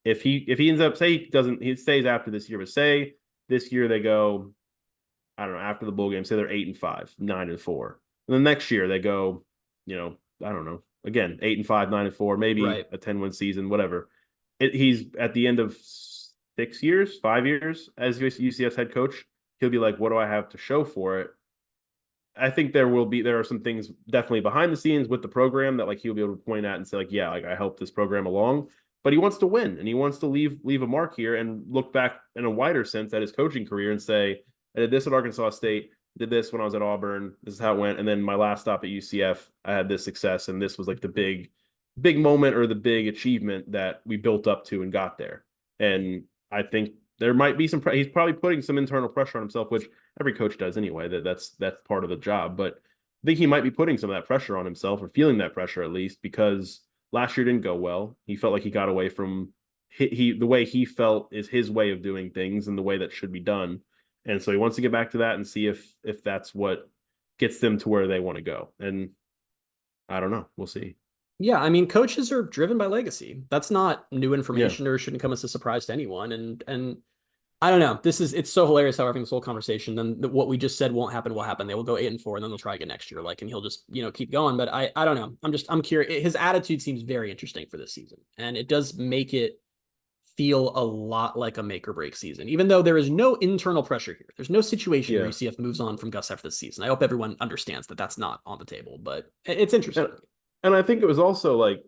if he ends up, say he stays after this year, but say this year they go, I don't know, after the bowl game, say they're 8-5, 9-4. And then next year they go, I don't know, again, 8-5, 9-4, maybe Right. a 10-win season, whatever. He's at the end of 6 years, 5 years as UCF's head coach. He'll be like, what do I have to show for it? I think there are some things definitely behind the scenes with the program that like he'll be able to point at and say like, yeah, like I helped this program along. But he wants to win and he wants to leave a mark here and look back in a wider sense at his coaching career and say, I did this at Arkansas State, did this when I was at Auburn, this is how it went, and then my last stop at UCF, I had this success, and this was like the big moment or the big achievement that we built up to and got there. And I think there might be he's probably putting some internal pressure on himself, which every coach does anyway. That's part of the job. But I think he might be putting some of that pressure on himself or feeling that pressure at least because last year didn't go well. He felt like he got away from the way he felt is his way of doing things and the way that should be done. And so he wants to get back to that and see if that's what gets them to where they want to go. And I don't know. We'll see. Yeah, I mean, coaches are driven by legacy. That's not new Yeah. information or shouldn't come as a surprise to anyone. And I don't know. It's so hilarious how we're having this whole conversation. Then what we just said won't happen will happen. They will go 8-4 and then they'll try again next year. Like, and he'll just, keep going. But I don't know. I'm curious. His attitude seems very interesting for this season. And it does make it feel a lot like a make or break season, even though there is no internal pressure here. There's no situation where Yeah. UCF moves on from Gus after this season. I hope everyone understands that that's not on the table, but it's interesting. And I think it was also like,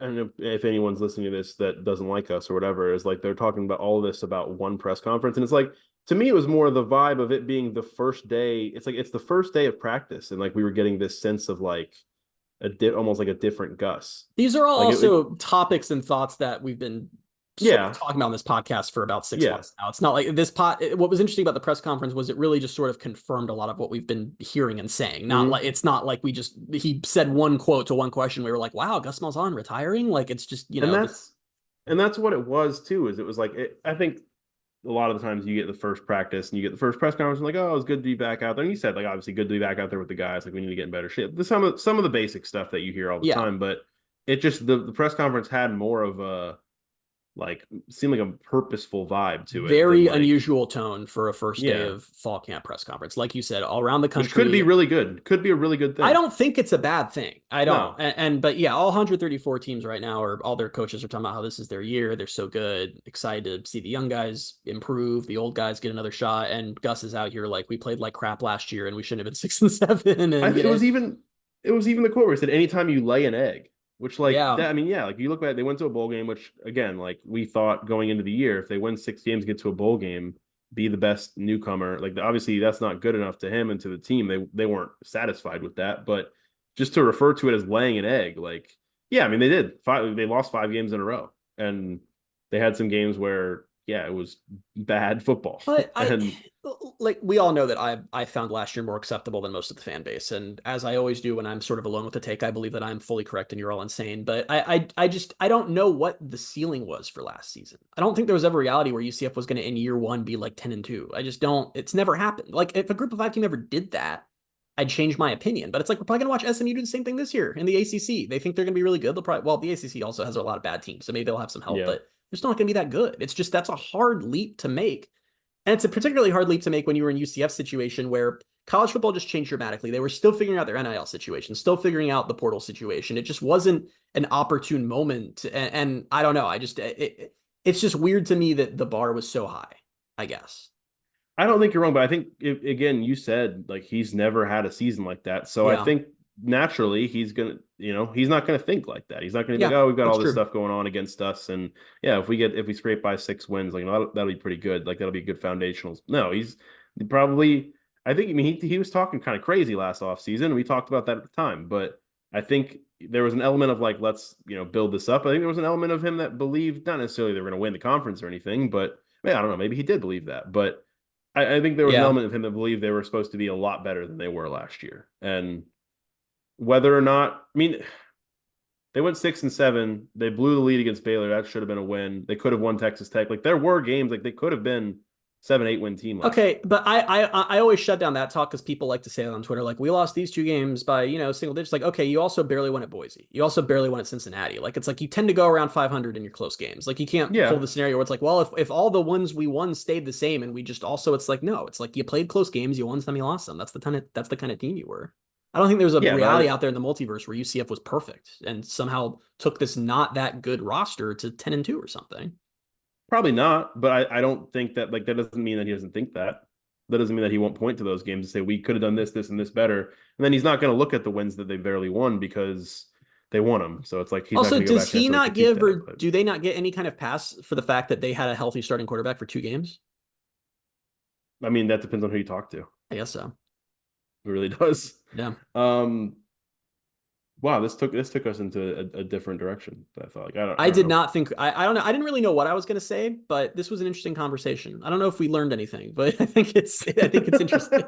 I don't know if anyone's listening to this that doesn't like us or whatever, is like they're talking about all this about one press conference. And it's like, to me, it was more the vibe of it being the first day. It's like it's the first day of practice. And like we were getting this sense of like almost like a different Gus. These are all Like also topics and thoughts that we've been sort of yeah. talking about on this podcast for about 6 months Yeah. now. It's not like what was interesting about the press conference was it really just sort of confirmed a lot of what we've been hearing and saying. Mm-hmm. It's not like he said one quote to one question. We were like, wow, Gus Malzahn retiring. Like, it's just, And that's what it was too, is it was like I think a lot of the times you get the first practice and you get the first press conference and like, oh, it was good to be back out there. And you said like obviously good to be back out there with the guys. Like we need to get in better shape. Some of the basic stuff that you hear all the yeah. time, but it just the press conference had more of a like seemed like a purposeful vibe to it than Very like unusual tone for a first day yeah, of fall camp press conference. Like you said, all around the which could be country. really good. Could be a really good I thing. don't think it's a bad thing. I don't. No. But yeah, all 134 teams right now, or all their coaches are talking about how this is their year. They're so good, excited to see the young guys improve, the old guys get another shot. And Gus is out here like we played like crap last year, and we shouldn't have been 6-7. And It was even the quote where it said anytime you lay an egg, which like yeah, that, I mean, yeah, like you look back, they went to a bowl game, which again, like we thought going into the year, if they win 6 games, get to a bowl game, be the best newcomer. Like obviously that's not good enough to him and to the team. They weren't satisfied with that, but just to refer to it as laying an egg, like yeah, I mean they lost 5 games in a row, and they had some games where yeah, it was bad football, but and like we all know that I found last year more acceptable than most of the fan base, and as I always do when I'm sort of alone with the take, I believe that I'm fully correct and you're all insane. But I don't know what the ceiling was for last season. I don't think there was ever a reality where UCF was going to in year one be like 10-2. I just don't. It's never happened. Like if a group of five team ever did that, I'd change my opinion. But it's like we're probably going to watch SMU do the same thing this year in the ACC. They think they're going to be really good. They'll probably the ACC also has a lot of bad teams, so maybe they'll have some help, yeah. but they're still not going to be that good. It's just that's a hard leap to make. And it's a particularly hard leap to make when you were in UCF situation where college football just changed dramatically. They were still figuring out their NIL situation, still figuring out the portal situation. It just wasn't an opportune moment. And I don't know. It's just weird to me that the bar was so high, I guess. I don't think you're wrong, but I think again, you said like he's never had a season like that. So I Yeah. think naturally he's not gonna think like that. He's not gonna be like, Yeah, oh, we've got that's all this true. stuff going on against us, and yeah, if we scrape by 6 wins, like that'll be pretty good. Like that'll be good foundationals. No, he's probably. I think. I mean, he was talking kind of crazy last offseason. We talked about that at the time, but I think there was an element of like let's build this up. I think there was an element of him that believed not necessarily they were going to win the conference or anything, but man, I don't know. Maybe he did believe that, but. I think there was an Yeah. element of him that believed they were supposed to be a lot better than they were last year. And whether or not, I mean, they went 6-7. They blew the lead against Baylor. That should have been a win. They could have won Texas Tech. Like there were games like they could have been 7-8 win team last year. Okay, but I always shut down that talk because people like to say it on Twitter, like we lost these 2 games by single digits. Like, okay, you also barely won at Boise. You also barely won at Cincinnati. Like, it's like you tend to go around 500 in your close games. Like, you can't pull Yeah. the scenario where it's like, well, if all the ones we won stayed the same and we just also, it's like, no, it's like you played close games, you won some, you lost some. That's the kind of team you were. I don't think there's a Yeah, reality out there in the multiverse where UCF was perfect and somehow took this not that good roster to 10-2 or something. probably not, but I don't think that, like, that doesn't mean that he doesn't think that. That doesn't mean that he won't point to those games and say we could have done this, this, and this better. And then he's not going to look at the wins that they barely won because they won them. So it's like he's not Also, going to go does back he and not critique give, or that. do they not get any kind of pass for the fact that they had a healthy starting quarterback for 2 games? I mean, that depends on who you talk to. I guess so. It really does. Yeah. Wow, this took us into a different direction. I thought, like, I did know. not think, I don't know. I didn't really know what I was going to say, but this was an interesting conversation. I don't know if we learned anything, but I think it's interesting.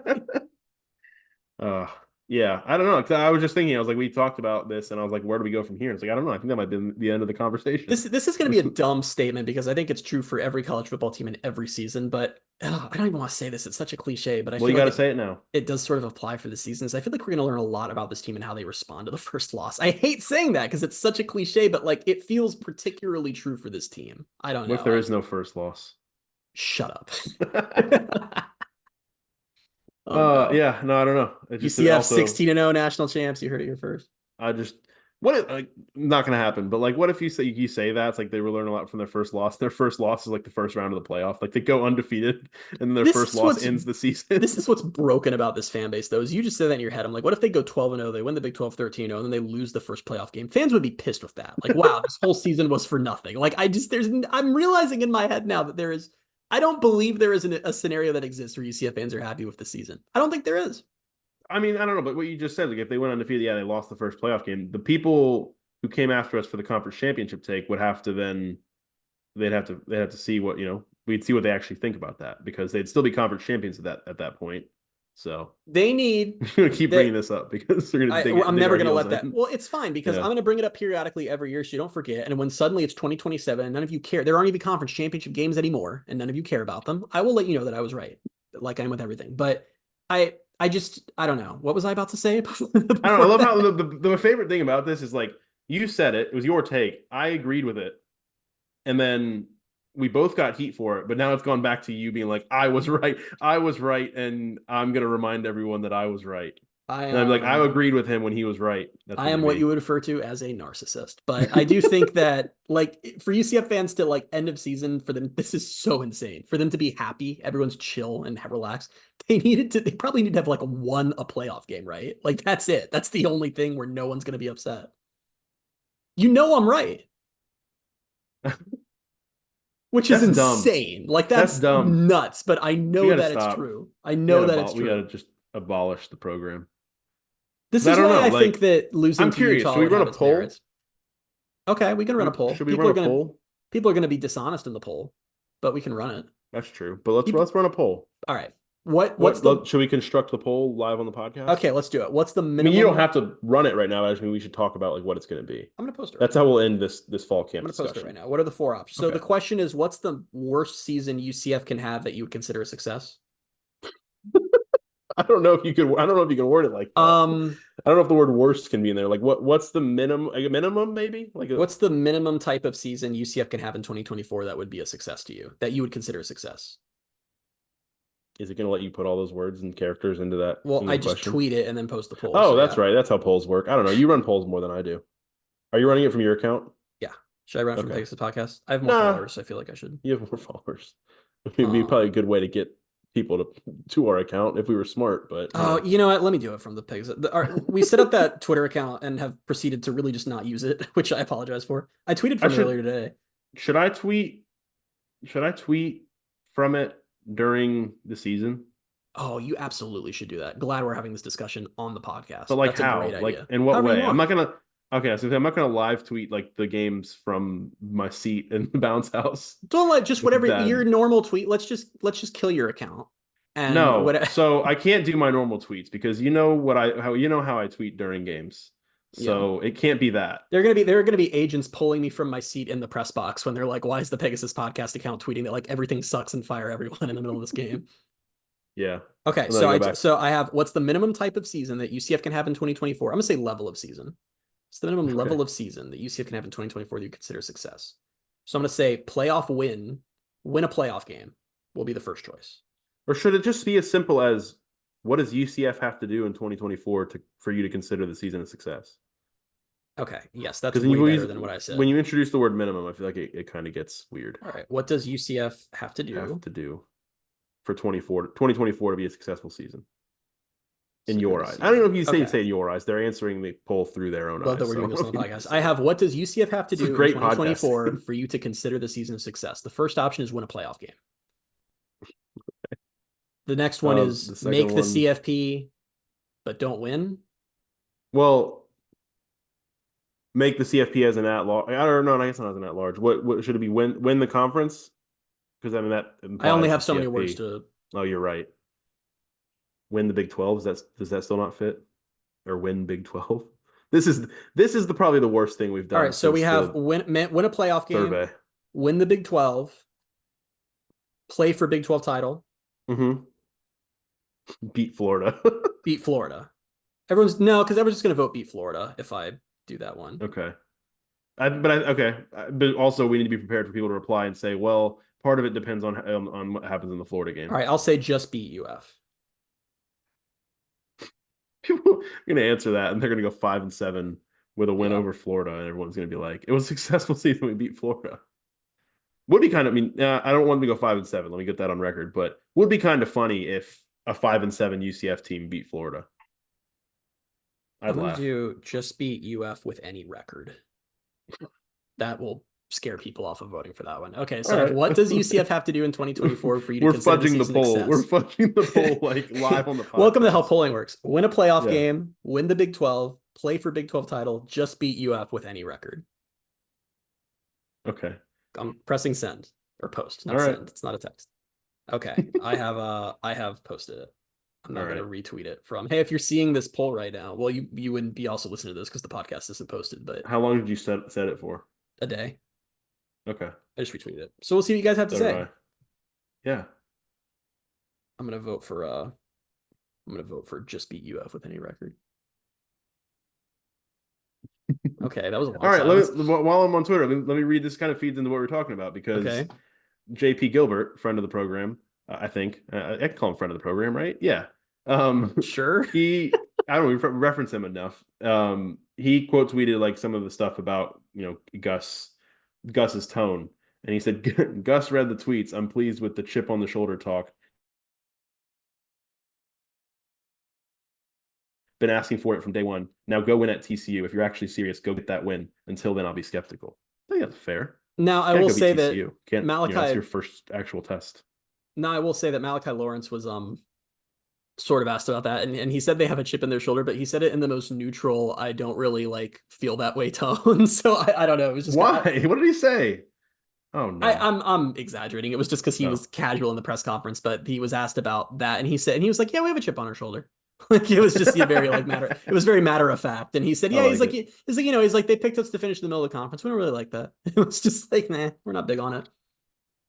Yeah, I don't know. 'Cause I was just thinking, I was like, we talked about this, and I was like, where do we go from here? It's like, I don't know. I think that might be the end of the conversation. This is going to be a dumb statement because I think it's true for every college football team in every season, but I don't even want to say this. It's such a cliche, but I Well, feel you got to like say it now. it does sort of apply for the seasons. I feel like we're going to learn a lot about this team and how they respond to the first loss. I hate saying that because it's such a cliche, but like it feels particularly true for this team. I don't know. What if there is no first loss? Shut up. Oh, no. Yeah, no, I don't know. It just UCF also 16-0 national champs. You heard it here first. I just what if, like, not gonna happen, but like what if you say that it's like they were learning a lot from their first loss. Their first loss is like the first round of the playoff. Like they go undefeated and their first loss ends the season. This is what's broken about this fan base, though, is you just said that in your head. I'm like, what if they go 12-0, they win the Big 12 13-0, and then they lose the first playoff game? Fans would be pissed with that. Like, wow, this whole season was for nothing. Like, I'm realizing in my head now that I don't believe there is a scenario that exists where UCF fans are happy with the season. I don't think there is. I mean, I don't know, but what you just said, like if they went undefeated, yeah, they lost the first playoff game. The people who came after us for the conference championship take would have to then they'd have to see what, we'd see what they actually think about that because they'd still be conference champions at that point. So they need I'm gonna keep bringing this up because they're gonna I'm never gonna let that. Well, it's fine because I'm gonna bring it up periodically every year so you don't forget. And when suddenly it's 2027 and none of you care, there aren't even conference championship games anymore, and none of you care about them, I will let you know that I was right, like I am with everything. But I don't know. What was I about to say? Before I don't know. I love how the favorite thing about this is like you said it was your take. I agreed with it, and then we both got heat for it, but now it's gone back to you being like, I was right, and I'm gonna remind everyone that I was right. And I'm like, I agreed with him when he was right. I am what you would refer to as a narcissist, but I do think that like for UCF fans to like end of season for them, this is so insane for them to be happy. Everyone's chill and relaxed. They probably need to have like a playoff game, right? Like that's it. That's the only thing where no one's going to be upset. I'm right. Which is insane. Dumb. Like that's dumb. Nuts, but I know that it's true. I know that it's true. We got to just abolish the program. This is why I think that losing. I'm curious. Should we run a poll? Okay, we can run a poll. Should we run a poll? People are going to be dishonest in the poll, but we can run it. That's true. But let's run a poll. All right. Should we construct the poll live on the podcast? Okay, let's do it. What's the minimum? I mean, you don't have to run it right now. I just mean we should talk about like what it's going to be. I'm going to post it. That's how we'll end this fall camp. I'm going to post it right now. What are the 4 options? So the question is, what's the worst season UCF can have that you would consider a success? I don't know if you can word it like that. I don't know if the word worst can be in there. Like what's the minimum? Like a minimum maybe? What's the minimum type of season UCF can have in 2024 that would be a success to you, that you would consider a success? Is it going to let you put all those words and characters into that? Well, I just tweet it and then post the poll. Oh, so that's right. That's how polls work. I don't know. You run polls more than I do. Are you running it from your account? Yeah. Should I run it from Pegasus Podcast? I have more followers, so I feel like I should. You have more followers. It'd be probably a good way to get people to our account if we were smart, but you know what, let me do it from the Pegasus. We set up that Twitter account and have proceeded to really just not use it, which I apologize for. I tweeted from earlier today. Should I tweet from it during the season? Oh, you absolutely should do that. Glad we're having this discussion on the podcast. But like, how? Like in what way? I'm not gonna live tweet like the games from my seat in the bounce house. Don't let just whatever your normal tweet. Let's just kill your account. And no, so I can't do my normal tweets because how I tweet during games. So it can't be that. There are gonna be agents pulling me from my seat in the press box when they're like, "Why is the Pegasus Podcast account tweeting that like everything sucks and fire everyone in the middle of this game?" Yeah. Okay, And then I have what's the minimum type of season that UCF can have in 2024? I'm gonna say level of season. It's the minimum level of season that UCF can have in 2024 that you consider success. So I'm gonna say playoff win a playoff game will be the first choice. Or should it just be as simple as what does UCF have to do in 2024 for you to consider the season a success? Okay, yes, that's way better than what I said. When you introduce the word minimum, I feel like it kind of gets weird. All right, what does UCF have to do? For 2024 to be a successful season? In your eyes. I don't know if you say in your eyes. They're answering the poll through their own eyes. That we're doing this on the podcast. I have what does UCF have to do in 2024 for you to consider the season a success? The first option is win a playoff game. The next one is make the CFP, but don't win. Well, make the CFP as an at-large. I don't know. I guess not as an at-large. What should it be? Win the conference? Because I mean that. I only have so many words to. Oh, you're right. Win the Big 12. Does that still not fit? Or win Big 12? This is probably the worst thing we've done. All right, so we have win a playoff game, survey. Win the Big 12, play for Big 12 title. Mm-hmm. Beat Florida. Beat Florida. Everyone's just going to vote beat Florida if I do that one. Okay. But also we need to be prepared for people to reply and say, well, part of it depends on what happens in the Florida game. All right, I'll say just beat UF. People are going to answer that, and they're going to go 5-7 with a win over Florida, and everyone's going to be like, "It was a successful season. We beat Florida." Would be kind of. I mean, I don't want them to go 5-7. Let me get that on record. But would be kind of funny if a 5-7 UCF team beat Florida. I'm going to do just beat UF with any record. That will scare people off of voting for that one. Okay, so what does UCF have to do in 2024 for you to consider the season success? We're fudging the poll like live on the podcast. Welcome to how polling works. Win a playoff game, win the Big 12, play for Big 12 title, just beat UF with any record. Okay. I'm pressing send or post, not send. It's not a text. Okay, I have posted it. I'm not going to retweet it from, hey, if you're seeing this poll right now, well, you wouldn't be also listening to this because the podcast isn't posted, but. How long did you set it for? A day. Okay. I just retweeted it. So we'll see what you guys have to say. Yeah. I'm gonna vote for just beat UF with any record. Okay, that was a long all right. While I'm on Twitter, let me read. This kind of feeds into what we're talking about because JP Gilbert, friend of the program, I think I can call him friend of the program, right? Yeah. Sure. I don't know. We reference him enough. He quote tweeted like some of the stuff about Gus's tone, and he said Gus read the tweets. I'm pleased with the chip on the shoulder talk. Been asking for it from day one. Now go win at TCU. If you're actually serious, go get that win. Until then, I'll be skeptical. I think that's fair. Now I will say that Malachi, that's your first actual test. Now I will say that Malachi Lawrence was sort of asked about that, and he said they have a chip in their shoulder, but he said it in the most neutral, I don't really feel that way tone. So I don't know. It was just why? What did he say? Oh no. I'm exaggerating. It was just because he was casual in the press conference, but he was asked about that, and he was like, "Yeah, we have a chip on our shoulder." It was just very matter. It was very matter of fact, and he said, "Yeah." He's like, they picked us to finish in the middle of the conference. We don't really like that. It was just like, nah, we're not big on it.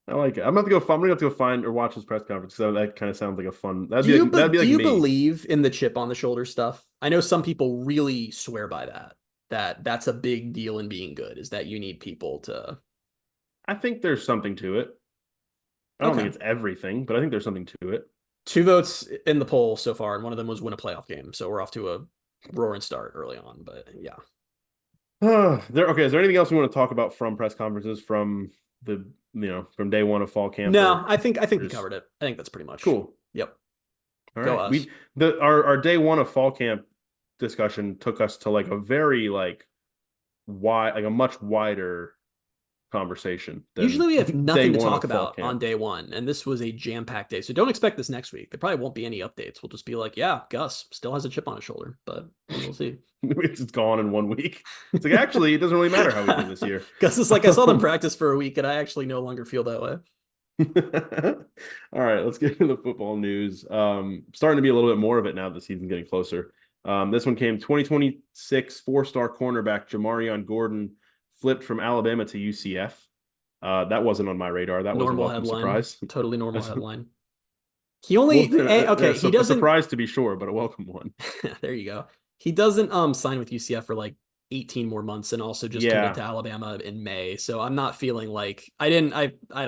I like it. I'm going to go find or watch his press conference because that kind of sounds like a fun. Do you believe in the chip on the shoulder stuff? I know some people really swear by that. That's a big deal in being good. Is that you need people to. I think there's something to it. I don't think it's everything, but I think there's something to it. 2 votes in the poll so far, and one of them was win a playoff game. So we're off to a roaring start early on, but yeah. Okay. Is there anything else we want to talk about from press conferences from day one of fall camp? No, I think we covered it. I think that's pretty much cool. Yep. All right. Our day one of fall camp discussion took us to a very wide, a much wider conversation. Usually we have nothing to talk about on day one, and this was a jam-packed day. So don't expect this next week. There probably won't be any updates. We'll just be like, yeah, Gus still has a chip on his shoulder, but we'll see. It's gone in 1 week. It's actually, it doesn't really matter how we did this year. Gus is I saw them practice for a week, and I actually no longer feel that way. All right, let's get into the football news. Starting to be a little bit more of it now that the season's getting closer. This one came 2026 4-star cornerback Jamarion Gordon flipped from Alabama to UCF. That wasn't on my radar. That was a Normal welcome headline. surprise. Totally normal headline. He Well, only okay. He a doesn't. surprise to be sure, but a welcome one. There you go. He doesn't sign with UCF for like 18 more months and also just committed Yeah, to Alabama in May. So I'm not feeling like I don't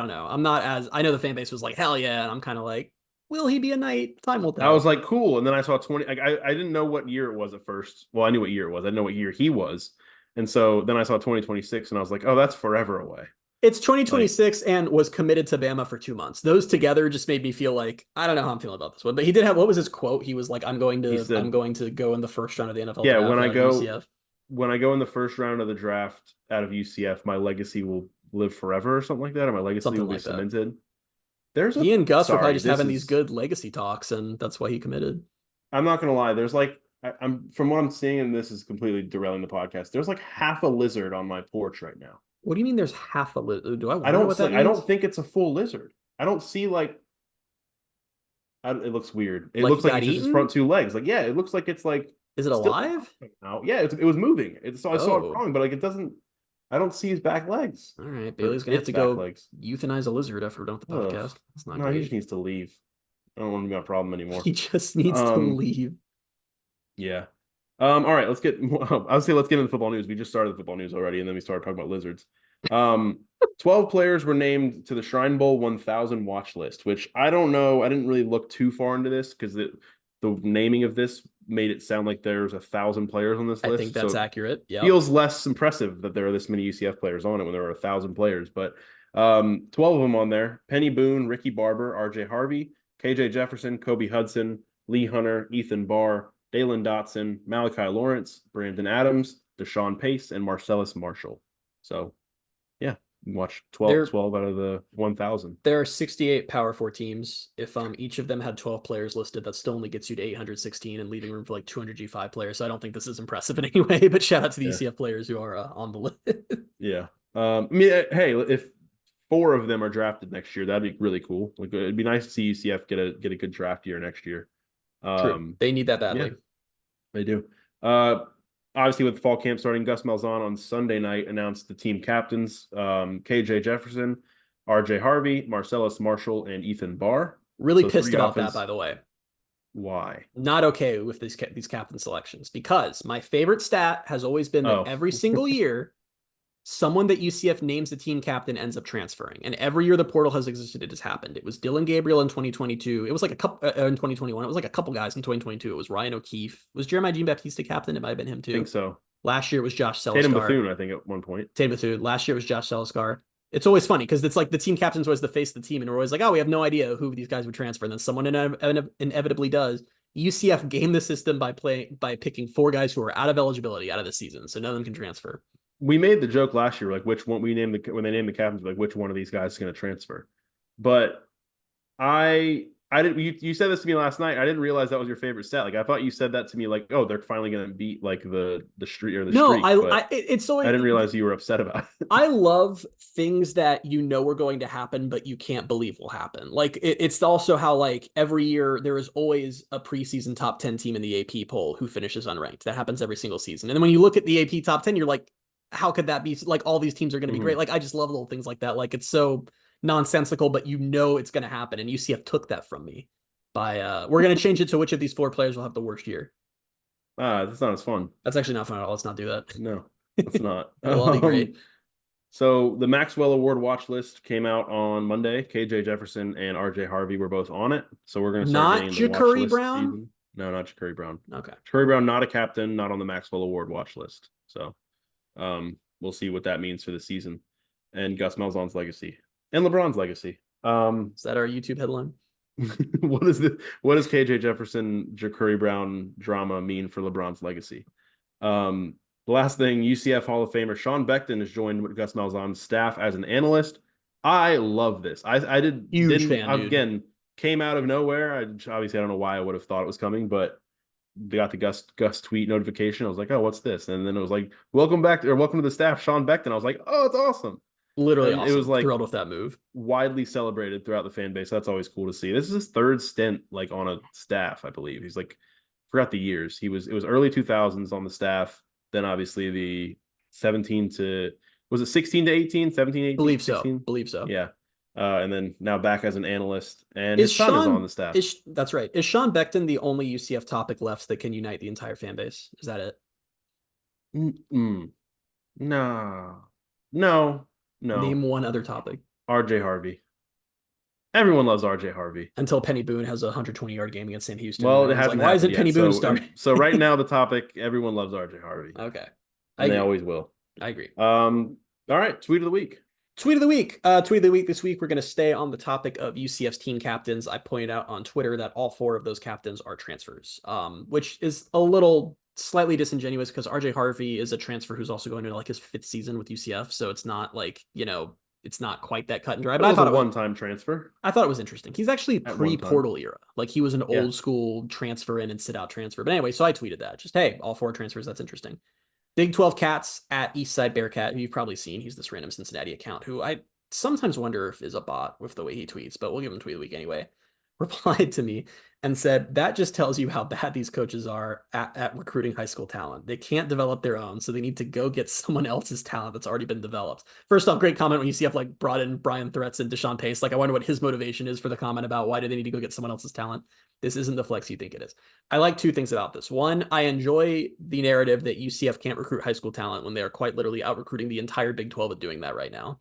know. I'm not as I know the fan base was like, hell yeah. And I'm kind of like, will he be a knight? Time will I was tell. like, cool. And then I saw 20. Like, I didn't know what year it was at first. Well, I knew what year it was. I didn't know what year he was. And so then I saw 2026 and I was like, oh, that's forever away. It's Like, 2026 and was committed to Bama for 2 months. Those together just made me feel like I don't know how I'm feeling about this one. But he did have what was his quote? He was like, he I'm said, going to go in the first round of the NFL yeah, draft out of UCF. when I go in the first round of the draft out of UCF, my legacy will live forever or something like that, or my legacy Something will be like that. cemented. There's a He and Gus were probably sorry, just having these good legacy talks, and that's why he committed. I'm not gonna lie, there's like I'm from what I'm seeing, and this is completely derailing the podcast. There's like half a lizard on my porch right now. What do you mean there's half a lizard? Do I want I to know don't what that see, I don't means? think it's a full lizard. I don't see like it looks weird. It Like he looks like got it's just his front eaten? two legs. Like, yeah, it looks like it's like Is it still alive? now. Yeah, it was moving. So I saw it Oh, crawling, but like it doesn't. I don't see his back legs all right. or Bailey's gonna have its to back go legs. euthanize a lizard after we're done with the Ugh. podcast. That's not No, he just great. needs to leave. I don't want to be a problem anymore. He just needs to Um, leave. yeah. All right, let's get. I would say let's get into football news. We just started the football news already, and then we started talking about lizards. 12 players were named to the Shrine Bowl 1000 watch list, which I don't know. I didn't really look too far into this because the naming of this made it sound like there's 1,000 players on this I think list. So that's it accurate. Yep. feels less impressive that there are this many UCF players on it when there are 1,000 players. But 12 of them on there: Penny Boone, Ricky Barber, R.J. Harvey, K.J. Jefferson, Kobe Hudson, Lee Hunter, Ethan Barr, Dalen Dotson, Malachi Lawrence, Brandon Adams, Deshaun Pace, and Marcellus Marshall. So, yeah, watch There 12 out of the 1,000. there are 68 Power Four teams. If each of them had 12 players listed, that still only gets you to 816 and leaving room for like 200 G5 players. So I don't think this is impressive in any way. But shout out to the Yeah. UCF players who are on the list. Yeah. I mean, hey, if 4 of them are drafted next year, that'd be really cool. Like, it'd be nice to see UCF get a good draft year next year. True. They need that Yeah, badly. they do. Obviously, with fall camp starting, Gus Malzahn on Sunday night announced the team captains: KJ Jefferson, RJ Harvey, Marcellus Marshall, and Ethan Barr. Really So pissed 3 about that, offense. by the way. Why? Not okay with these captain selections because my favorite stat has always been that Oh, every single year, someone that UCF names the team captain ends up transferring. And every year the portal has existed, it has happened. It was Dylan Gabriel in 2022. It was like a couple in 2021. It was like a couple guys in 2022. It was Ryan O'Keefe. Was Jeremiah Jean-Baptiste captain? It might have been him I think too. so. Last year it was Josh Tatum Seliskar. Bethune, I think, at one point. Tatum Bethune. Last year it was Josh Seliskar. It's always funny because it's like the team captain's always the face of the team, and we're always like, oh, we have no idea who these guys would transfer. And then someone inevitably does. UCF gamed the system by picking 4 guys who are out of eligibility out of the season, so none of them can transfer. We made the joke last year, like which one we named when they named the captains, like which one of these guys is going to transfer. But I didn't. You said this to me last night. I didn't realize that was your favorite stat. Like I thought you said that to me, like, oh, they're finally going to beat like the streak or the No, streak. But it's so I didn't realize you were upset about it. I love things that you know are going to happen, but you can't believe will happen. Like it's also how like every year there is always a preseason top 10 team in the AP poll who finishes unranked. That happens every single season. And then when you look at the AP top 10, you're like, how could that be? Like all these teams are going to be great. Like I just love little things like that. Like it's so nonsensical, but you know it's going to happen. And UCF took that from me by we're going to change it to which of these 4 players will have the worst year. That's not as fun. That's actually not fun at all. Let's not do that. No, it's not. It'll all be great. So the Maxwell Award watch list came out on Monday. KJ Jefferson and RJ Harvey were both on it. So we're going to start Not getting the watch Ja'Curry list Brown? season. No, not Ja'Curry Brown. Okay. Ja'Curry Brown, not a captain, not on the Maxwell Award watch list. So we'll see what that means for the season and Gus Malzahn's legacy and LeBron's legacy. Is that our YouTube headline? what does KJ Jefferson, Ja'Curry Brown drama mean for LeBron's legacy? The last thing, UCF Hall of Famer Sean Beckton has joined Gus Malzahn's staff as an analyst. I love this. I Huge fan, dude. Again, came out of nowhere. Obviously I don't know why I would have thought it was coming, but they got the Gus tweet notification. I was like, oh, what's this? And then it was like, welcome to the staff, Sean Beckton. I was like, oh, it's awesome. Literally and awesome. It was like thrilled with that move. Widely celebrated throughout the fan base. That's always cool to see. This is his 3rd stint like on a staff, I believe. He's like forgot the years. It was early 2000s on the staff. Then obviously the 17 to was it 16 to 18, 17, 18, Believe so. 16? Believe so. Yeah. And then now back as an analyst, and Is his son is on Sean the staff. that's right. Is Sean Beckton the only UCF topic left that can unite the entire fan base? Is that it? Mm-mm. No, no, Name no. one other topic. RJ Harvey. Everyone loves RJ Harvey. Until Penny Boone has a 120-yard game against Sam Houston. Well, it Everyone's like, hasn't why isn't happened Penny yet. Boone So, starting? so right now the topic, everyone loves RJ Harvey, Okay. and they always will. I agree. All right, tweet of the week. Tweet of the week. Tweet of the week this week. We're going to stay on the topic of UCF's team captains. I pointed out on Twitter that all 4 of those captains are transfers, which is a little slightly disingenuous because RJ Harvey is a transfer who's also going into like his 5th season with UCF. So it's not like, it's not quite that cut and dry. But I thought it was a one-time transfer. I thought it was interesting. He's actually pre-portal era. Like he was an old school transfer in and sit out transfer. But anyway, so I tweeted that. Just, hey, all 4 transfers. That's interesting. Big 12 Cats at Eastside Bearcat, who you've probably seen. He's this random Cincinnati account who I sometimes wonder if is a bot with the way he tweets, but we'll give him tweet of the week anyway. Replied to me and said, that just tells you how bad these coaches are at recruiting high school talent. They can't develop their own, so they need to go get someone else's talent that's already been developed. First off, great comment when you see if like brought in Brian Threats and Deshaun Pace. Like I wonder what his motivation is for the comment about why do they need to go get someone else's talent. This isn't the flex you think it is. I like 2 things about this. One, I enjoy the narrative that UCF can't recruit high school talent when they are quite literally out recruiting the entire Big 12 at doing that right now.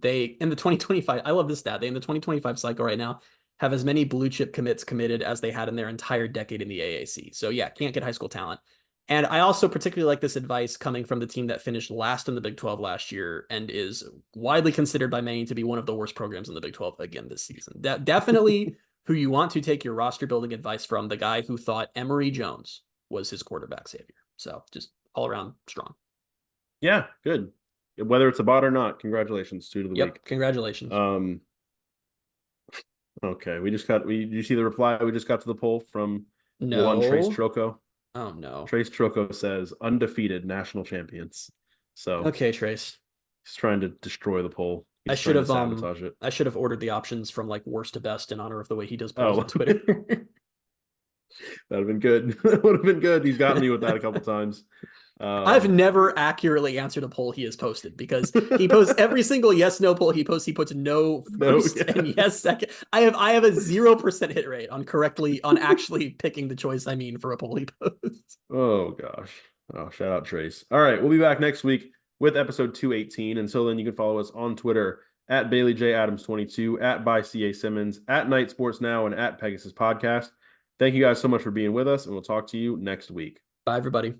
They in the 2025, I love this stat. They in the 2025 cycle right now have as many blue chip commits committed as they had in their entire decade in the AAC. So yeah, can't get high school talent. And I also particularly like this advice coming from the team that finished last in the Big 12 last year and is widely considered by many to be one of the worst programs in the Big 12 again this season. Definitely who you want to take your roster building advice from, the guy who thought Emory Jones was his quarterback savior. So just all around strong. Yeah, good. Whether it's a bot or not, congratulations. Tweet of the week. Congratulations. Okay, did you see the reply we just got to the poll from No. one Trace Trocco? Oh no. Trace Trocco says undefeated national champions. So okay, Trace. He's trying to destroy the poll. I should have sabotage it. I should have ordered the options from like worst to best in honor of the way he does polls on Twitter. That'd have been good. That would have been good. He's gotten me with that a couple times. I've never accurately answered a poll he has posted because he posts every single yes no poll he posts. He puts no first and yes second. I have a 0% hit rate on actually picking the choice I mean for a poll he posts. Oh gosh. Oh, shout out Trace. All right, we'll be back next week with episode 218. Until then, you can follow us on Twitter at Bailey J Adams 22, at by CA Simmons, at Night Sports Now, and at Pegasus Podcast. Thank you guys so much for being with us, and we'll talk to you next week. Bye, everybody.